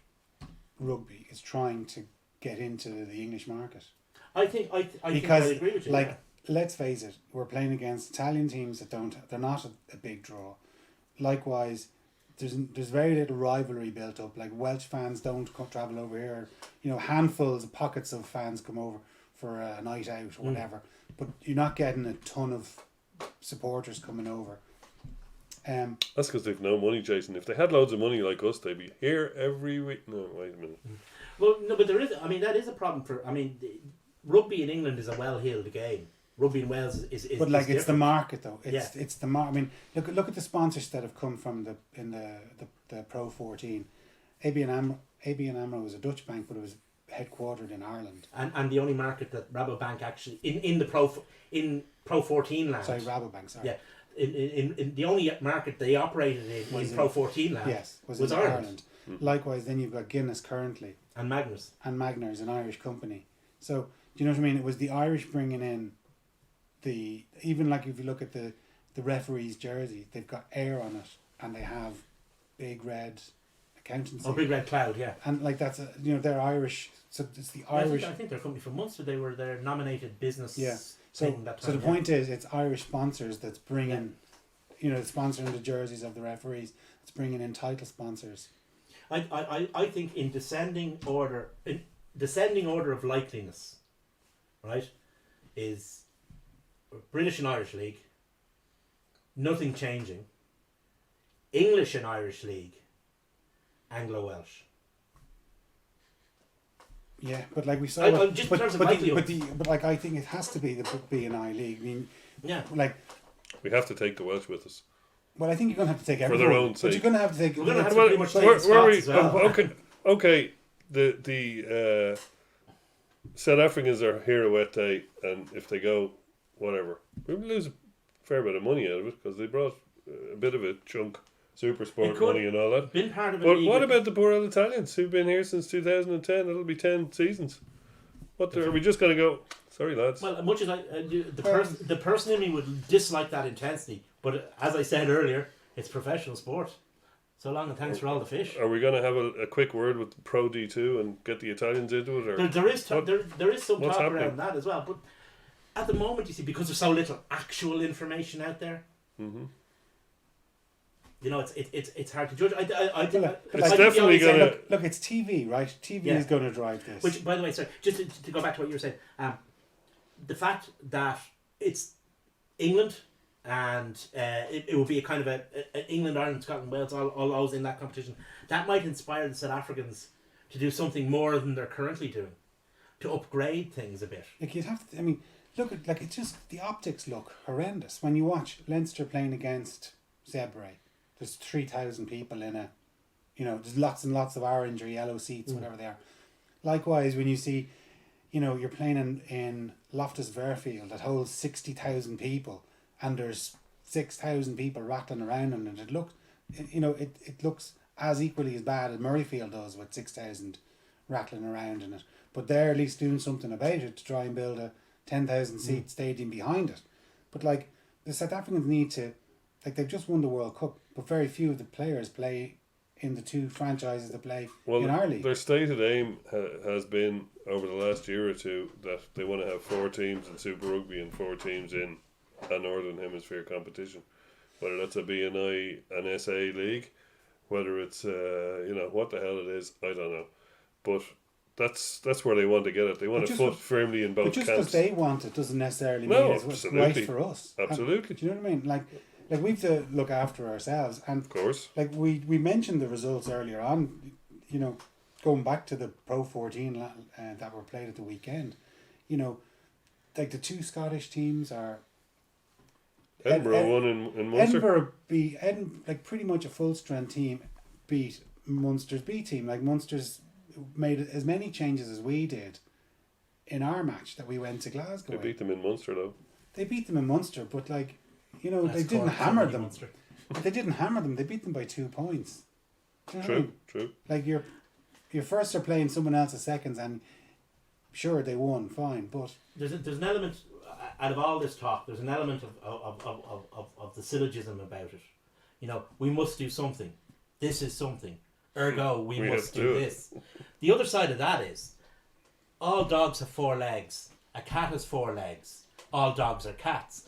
A: rugby is trying to get into the English market.
B: I think I
A: Because,
B: agree with you.
A: like,
B: yeah.
A: let's face it, we're playing against Italian teams that they're not a big draw. Likewise, there's very little rivalry built up. Like, Welsh fans don't travel over here. You know, handfuls, pockets of fans come over for a night out or whatever. But you're not getting a ton of supporters coming over.
C: That's because they've no money, Jason. If they had loads of money like us, they'd be here every week. No, wait a minute.
B: Well, no, but there is. I mean, that is a problem for. I mean, rugby in England is a well-heeled game. Rugby in Wales is
A: But like,
B: is
A: it's the
B: different.
A: market though.
B: Yeah.
A: It's the market. I mean, look at the sponsors that have come from the Pro 14. ABN AMRO was a Dutch bank, but it was headquartered in Ireland.
B: And the only market that Rabobank actually in Pro 14 land.
A: Sorry, Rabobank. Sorry.
B: Yeah. In the only market they operated in
A: Was
B: Pro
A: in-
B: 14 land
A: Yes, was
B: was
A: in
B: Ireland.
A: Likewise, then you've got Guinness currently,
B: And Magnus.
A: and Magner is an Irish company. So do you know what I mean? It was the Irish bringing in even like if you look at the referee's jersey, they've got air on it, and they have big red accountancy.
B: Oh, Big Red Cloud, yeah.
A: And like they're Irish. So it's the Irish.
B: I think they're a company from Munster. They were their nominated business.
A: Yeah.
B: Thing that
A: So
B: time,
A: the point is, it's Irish sponsors that's bringing, sponsoring the jerseys of the referees. It's bringing in title sponsors.
B: I think in descending order of likeliness, right, is British and Irish League, nothing changing. English and Irish League, Anglo-Welsh.
A: Yeah, but like we saw,
B: I'm just in terms of likelihood.
A: but like I think it has to be the BNI league. I mean,
B: Yeah.
A: like,
C: We have to take the Welsh with us.
A: well, I think you're going to have to take
C: For
A: everyone.
C: their own
A: But
C: sake.
A: you're going to have to take.
B: We're gonna have to
C: Well,
B: pretty much
C: where-
B: take
C: where
B: spots
C: we-
B: as well.
C: okay. The South Africans are here a wet day, and if they go, whatever, we will lose a fair bit of money out of it because they brought a bit of a chunk super sport
B: It could.
C: money and all that.
B: Been part of a
C: But
B: league
C: what
B: with-
C: about the poor old Italians who've been here since 2010? It'll be 10 seasons. Are we just going to go, sorry lads?
B: Well, much as the person in me would dislike that intensity, but as I said earlier, it's professional sport. So long and thanks for all the fish.
C: Are we going to have a quick word with Pro D2 and get the Italians into it? Or
B: There is some
C: what's
B: talk
C: happening?
B: around that as well, but at the moment, you see, because there's so little actual information out there, you know, it's hard to judge. I think
C: It's
B: I think
C: definitely
B: you always say,
C: gonna-
A: Look, it's TV, right? TV
B: Yeah.
A: is going to drive this.
B: Which, by the way, sorry, just to go back to what you were saying, the fact that it's England and it will be a kind of a England, Ireland, Scotland, Wales, all those in that competition, that might inspire the South Africans to do something more than they're currently doing, to upgrade things a bit.
A: Like you'd have to. I mean, look at it's just the optics look horrendous when you watch Leinster playing against Zebre. There's 3,000 people in a, you know, there's lots and lots of orange or yellow seats, whatever they are. Likewise, when you see, you know, you're playing in Loftus Verfield that holds 60,000 people, and there's 6,000 people rattling around in it. It looks, you know, it looks as equally as bad as Murrayfield does with 6,000 rattling around in it. But they're at least doing something about it to try and build a 10,000 seat stadium behind it. But like the South Africans need to, like they've just won the World Cup, but very few of the players play in the two franchises that play in our league.
C: Their stated aim has been over the last year or two that they want to have 4 teams in Super Rugby and 4 teams in a Northern Hemisphere competition. Whether that's a BNI, an SA league, whether it's you know what the hell it is, I don't know. But that's where they want to get it. They want
A: But
C: to
A: just
C: foot
A: what-
C: firmly in
A: But
C: both
A: just because
C: camps.
A: they want it doesn't necessarily
C: No,
A: mean it's what's
C: absolutely.
A: right for us.
C: Absolutely.
A: Do you know what I mean? Like we've to look after ourselves, and
C: Of course.
A: like we mentioned the results earlier on. You know, going back to the Pro 14 that were played at the weekend. You know, like the 2 Scottish teams are
C: Edinburgh won in Munster.
A: Edinburgh like pretty much a full strength team beat Munster's B team. Like Munster's made as many changes as we did in our match that we went to Glasgow.
C: They beat them in Munster though.
A: They beat them in Munster, but like, you know, they
B: That's
A: didn't
B: Cork,
A: hammer
B: somebody
A: them.
B: Munster.
A: They didn't hammer them. They beat them by 2 points. Do you know what I mean?
C: True.
A: Like your firsts are playing someone else's seconds, and sure they won, fine, but
B: There's an element out of all this talk. There's an element of the syllogism about it. You know, we must do something. This is something. Ergo, we
C: We
B: must
C: have to
B: do
C: do it.
B: this. The other side of that is, all dogs have 4 legs. A cat has 4 legs. All dogs are cats.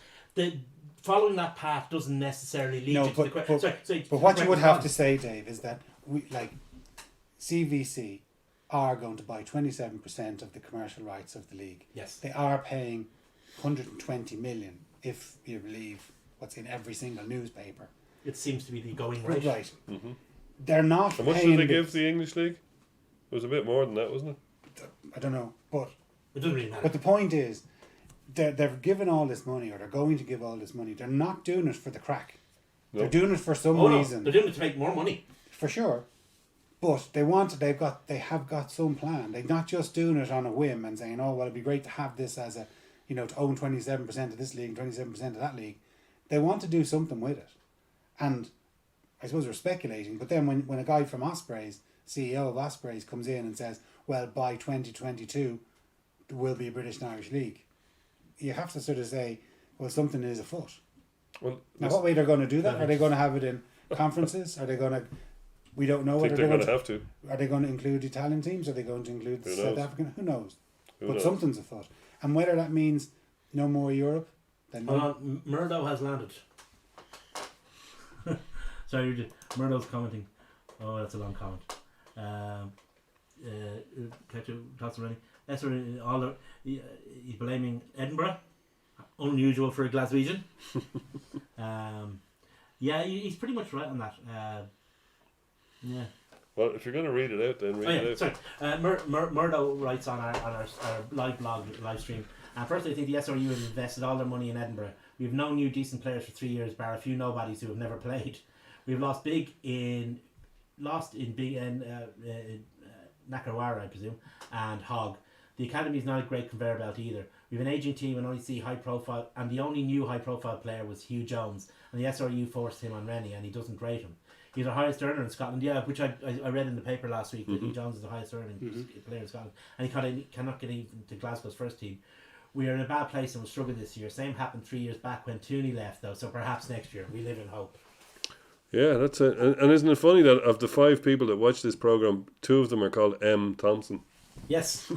B: Following that path doesn't necessarily lead
A: No,
B: you to the
A: but-
B: question.
A: but what you would have to say, Dave, is that we like CVC are going to buy 27% of the commercial rights of the league.
B: Yes.
A: They are paying 120 million, if you believe what's in every single newspaper.
B: It seems to be the going rate.
A: Right. They're not
C: How much
A: paying.
C: did they give the English league? It was a bit more than that, wasn't it?
A: I don't know, but
B: It doesn't really matter.
A: But the point is, they're giving all this money, or they're going to give all this money. They're not doing it for the crack.
C: No.
A: They're doing it for some
B: Oh no,
A: reason,
B: they're doing it to make more money.
A: for sure. But they have got some plan. They're not just doing it on a whim and saying, "Oh well, it'd be great to have this as a, you know, to own 27% of this league and 27% of that league." They want to do something with it, and I suppose we're speculating. But then when a guy from Ospreys, CEO of Ospreys, comes in and says, "Well, by 2022, there will be a British and Irish league," you have to sort of say, "Well, something is afoot."
C: Well,
A: Now, what way they're going to do that? Are they going to have it in conferences? Are they going to? We don't know.
C: I think
A: Whether
C: they're going
A: going
C: to have to.
A: Are they going to include Italian teams? Are they going to include
C: Who
A: South
C: knows?
A: African? Who knows?
C: Who
A: But
C: knows?
A: something's afoot, and whether that means no more Europe, then
B: Hold
A: no.
B: on, Murdo has landed. Sorry, Murdo's commenting. Oh, that's a long comment. Catch your thoughts already. That's he's blaming Edinburgh. Unusual for a Glaswegian. Yeah, he's pretty much right on that. Yeah.
C: Well, if you're going to read it out, then read
B: Oh
C: it
B: yeah,
C: out.
B: sorry. Murdo writes on our live blog live stream. First, I think the SRU have invested all their money in Edinburgh. We have no new decent players for 3 years, bar a few nobodies who have never played. We've lost big in Nakawara, I presume, and Hogg. The academy is not a great conveyor belt either. We have an aging team and only see high profile, and the only new high profile player was Hugh Jones, and the SRU forced him on Rennie, and he doesn't rate him. He's the highest earner in Scotland, yeah, which I read in the paper last week that Hugh Jones is the highest earning player in Scotland, and he cannot get even to Glasgow's first team. We are in a bad place and will struggle this year. Same happened 3 years back when Tooney left, though, so perhaps next year. We live in hope.
C: Yeah, that's it. And isn't it funny that of the 5 people that watch this program, 2 of them are called M. Thompson?
B: Yes.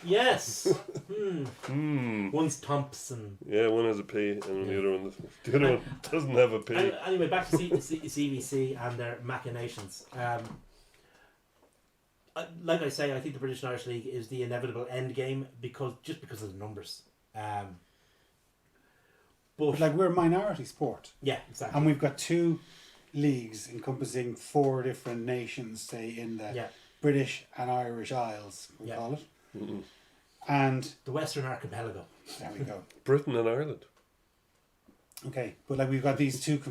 B: Yes. One's Thompson.
C: Yeah, one has a P, and the other one doesn't have a P.
B: Anyway, back to CVC and their machinations. Like I say, I think the British and Irish League is the inevitable end game because of the numbers.
A: But like, we're a minority sport,
B: Yeah, exactly.
A: and we've got 2 leagues encompassing 4 different nations, say in the British and Irish Isles, we call it.
C: Mm-hmm.
A: And
B: The Western Archipelago.
A: there we go.
C: Britain and Ireland.
A: Okay, but like, we've got these 2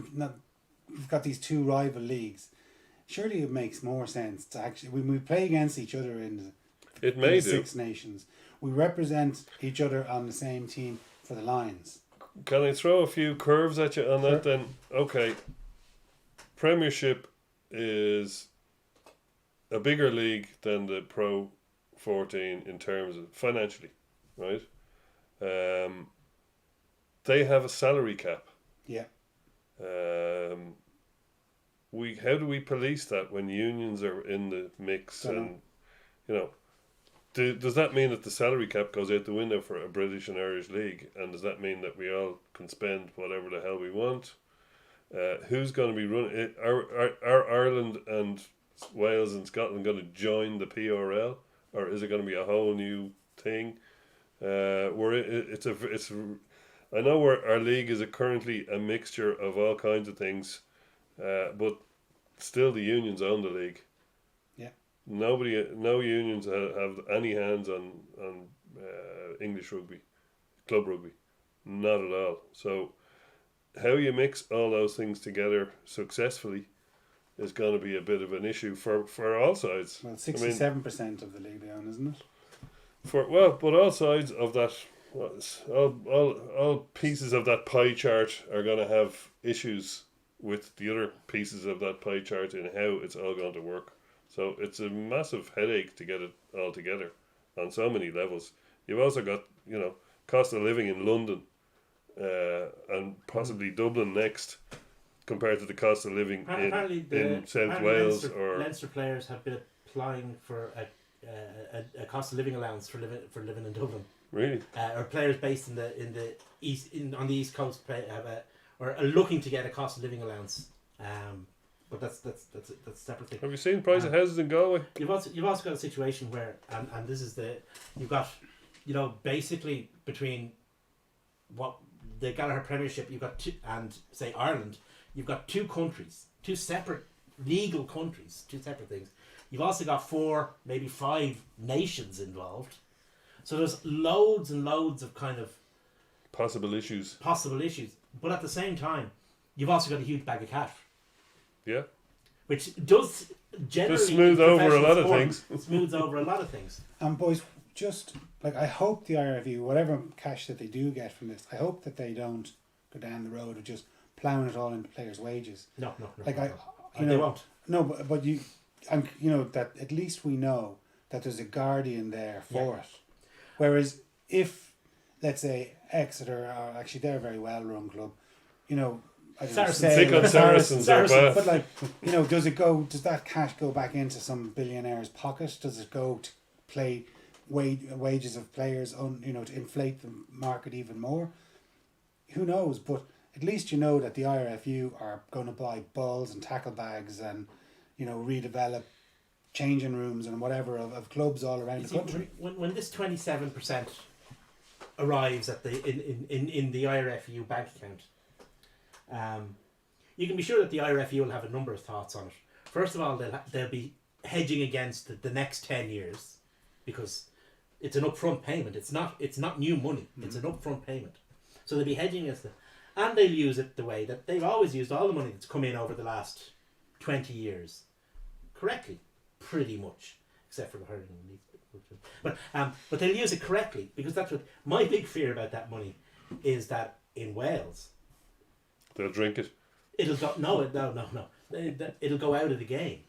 A: rival leagues. Surely it makes more sense to actually, when we play against each other in
C: It may
A: the
C: do.
A: 6 nations, we represent each other on the same team for the Lions.
C: Can I throw a few curves at you on that then? Okay. Premiership is a bigger league than the Pro 14 in terms of financially, right? They have a salary cap.
A: Yeah.
C: How do we police that when unions are in the mix?
A: Dunno.
C: And you know, does that mean that the salary cap goes out the window for a British and Irish league? And does that mean that we all can spend whatever the hell we want? Who's going to be running it? Are Ireland and Wales and Scotland going to join the PRL, or is it going to be a whole new thing? I know our league is currently a mixture of all kinds of things, but still the unions own the league.
A: Yeah.
C: No unions have any hands on English rugby, club rugby, not at all. So how you mix all those things together successfully is going to be a bit of an issue for all sides.
A: Well, 67% of the league they own, isn't it?
C: But all sides of that, all pieces of that pie chart are going to have issues with the other pieces of that pie chart and how it's all going to work. So it's a massive headache to get it all together on so many levels. You've also got, cost of living in London and possibly Dublin next compared to the cost of living in South Wales
B: Leinster players have been applying for a cost of living allowance for living in Dublin.
C: Really?
B: Or players based on the east coast are looking to get a cost of living allowance. But that's a separate thing.
C: Have you seen price of houses in Galway?
B: You've also got a situation where and this is you've got basically between what the Gallagher Premiership you've got and say Ireland, you've got 2 countries, 2 separate legal countries, 2 separate things. You've also got 4, maybe 5 nations involved. So there's loads and loads of kind of
C: possible issues.
B: But at the same time, you've also got a huge bag of cash.
C: Yeah.
B: Which does generally
C: smooth over a lot of things.
B: Smooths over a lot of things.
A: And boys, just like, I hope the IRFU, whatever cash that they do get from this, I hope that they don't go down the road of just ploughing it all into players' wages.
B: No.
A: Like,
B: they won't.
A: No, but you, and that at least we know that there's a guardian there for it. Whereas if, let's say, Exeter are actually, they're a very well run club, I don't know,
C: Saracens are bad.
A: but like, does that cash go back into some billionaire's pocket? Does it go to play wages of players to inflate the market even more? Who knows? But at least that the IRFU are going to buy balls and tackle bags and redevelop changing rooms and whatever of clubs all around the country.
B: When this 27% arrives at in the IRFU bank account, you can be sure that the IRFU will have a number of thoughts on it. First of all, they'll be hedging against the next 10 years because it's an upfront payment. It's not new money. It's an upfront payment. So they'll be hedging against it. And they'll use it the way that they've always used all the money that's come in over the last 20 years. Correctly. Pretty much. Except for the hurling But they'll use it correctly, because that's what my big fear about that money is, that in Wales
C: They'll drink it.
B: it'll go no. It'll go out of the game,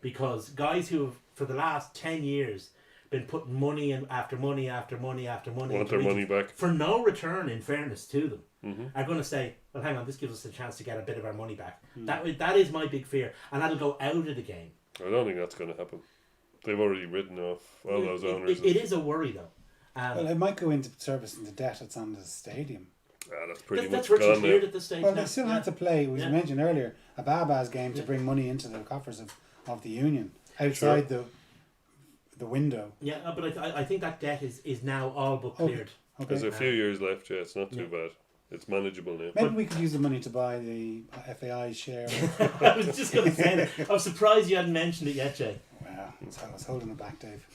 B: because guys who have for the last 10 years been putting money in after money after money after money
C: Want
B: into
C: their money
B: regions
C: back.
B: for no return, in fairness to them,
C: Mm-hmm.
B: are going to say, well, hang on, this gives us a chance to get a bit of our money back. That is my big fear, and that'll go out of the game.
C: I don't think that's going to happen. They've already written off all those owners.
B: It is a worry, though.
A: Well, it might go into servicing the debt that's on the stadium.
C: That's pretty
B: That's
C: much
B: virtually
C: gone
B: cleared
C: now.
B: at this stage.
A: Well,
B: now.
A: they still
B: Yeah.
A: had to play, as
B: Yeah.
A: you mentioned earlier, a Babas game to
B: Yeah.
A: bring money into the coffers of the union outside the window.
B: Yeah, but I think that debt is now all but
A: Okay.
B: cleared.
A: Okay.
C: There's a few years left, yeah. It's not too
B: Yeah.
C: bad. It's manageable now.
A: Maybe we could use the money to buy the FAI share.
B: I was just going to say that. I was surprised you hadn't mentioned it yet, Jay.
A: Wow, so I was holding it back, Dave.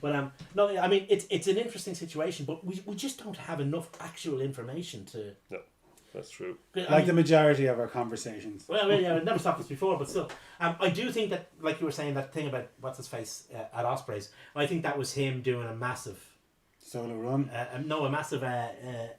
B: But no, I mean it's an interesting situation, but we just don't have enough actual information to.
C: That's true.
A: Like the majority of our conversations.
B: Well, yeah, I've never stopped this before, but still, I do think that, like you were saying, that thing about what's his face at Ospreys, I think that was him doing a massive,
A: Solo run.
B: a massive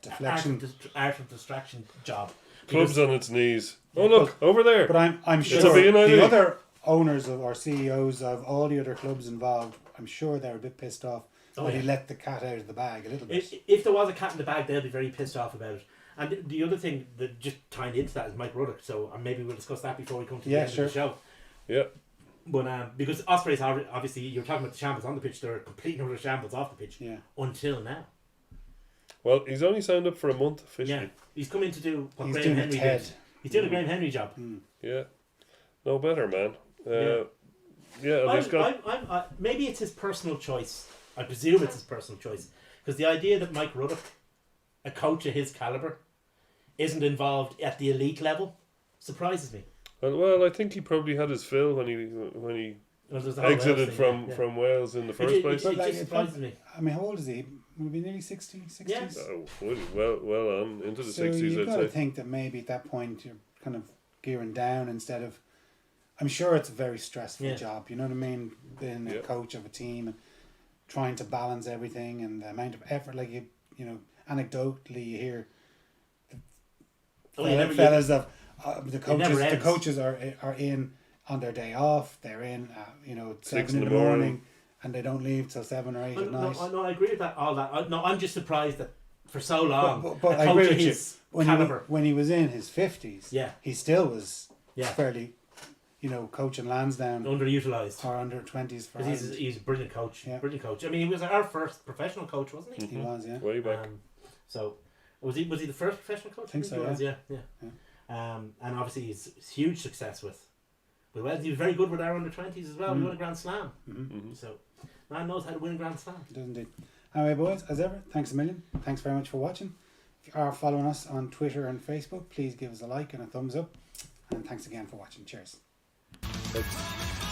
A: Deflection.
B: art of distraction job.
C: Club's
B: Because-
C: on its knees. Oh, look, over there.
A: But I'm
C: a
A: sure
C: B United.
A: the other owners of or CEOs of all the other clubs involved, I'm sure they're a bit pissed off
B: Oh,
A: that
B: yeah.
A: he let the cat out of the bag a little bit.
B: If there was a cat in the bag, they'll be very pissed off about it. And the other thing that just tied into that is Mike Ruddock. So maybe we'll discuss that before we come to the
A: Yeah,
B: end
A: sure.
B: of the show.
C: Yeah.
B: But because Ospreys are obviously, you're talking about the shambles on the pitch, they're complete utter shambles off the pitch
A: Yeah.
B: until now.
C: Well, he's only signed up for a month
B: Yeah,
C: officially.
B: he's come in to do what
A: He's
B: Graham
A: doing a
B: Henry
A: TED.
B: did. He's doing a Graham Henry job.
C: Yeah. No better, man.
B: Yeah.
C: Yeah, he's got.
B: Maybe it's his personal choice. I presume it's his personal choice, because the idea that Mike Ruddock, a coach of his caliber, isn't involved at the elite level surprises me.
C: Well, I think he probably had his fill when he
B: Well, there's the whole
C: exited
B: Wales
C: from,
B: thing, yeah.
C: from Wales in the
B: It
C: first
B: ju-
C: place.
B: It,
A: But like,
B: just surprises me.
A: I mean, how old is he? Will he be nearly 60? 60s?
B: Yes.
C: Oh, well on into the
A: So
C: 60s,
A: you've
C: I'd
A: got to
C: say.
A: think that maybe at that point you're kind of gearing down instead of. I'm sure it's a very stressful
B: Yeah.
A: job. You know what I mean? Being a
C: Yeah.
A: coach of a team and trying to balance everything and the amount of effort. Like you know, anecdotally you hear
B: Oh, you never-
A: fellas of the
B: never
A: coaches. The
B: ends.
A: coaches are in on their day off. They're in, 7
C: in
A: in
C: the
A: the morning,
C: morning.
A: and they don't leave till 7 or 8
B: Oh,
A: at night.
B: no, I agree with that. All that. No, I'm just surprised that for so long,
A: But
B: a
A: I
B: coach
A: agree
B: of
A: with you.
B: his
A: When
B: caliber.
A: when he was in his 50s,
B: Yeah.
A: he still was
B: Yeah.
A: fairly, coaching Lansdowne
B: Underutilized.
A: or under 20s for
B: Because
A: Ireland.
B: he's a brilliant coach.
A: Yeah.
B: Brilliant coach. I mean, he was our first professional coach, wasn't he?
A: He was, yeah.
C: Way back.
B: So was he the first professional coach?
A: I think so,
B: he was, yeah. And obviously he's huge success with Wales. He was very good with our under 20s as well. He won a Grand Slam.
C: Mhm.
B: So man knows how to win a Grand Slam.
A: Doesn't it? Anyway, boys, as ever, thanks a million. Thanks very much for watching. If you are following us on Twitter and Facebook, please give us a like and a thumbs up. And thanks again for watching. Cheers.
C: Thanks.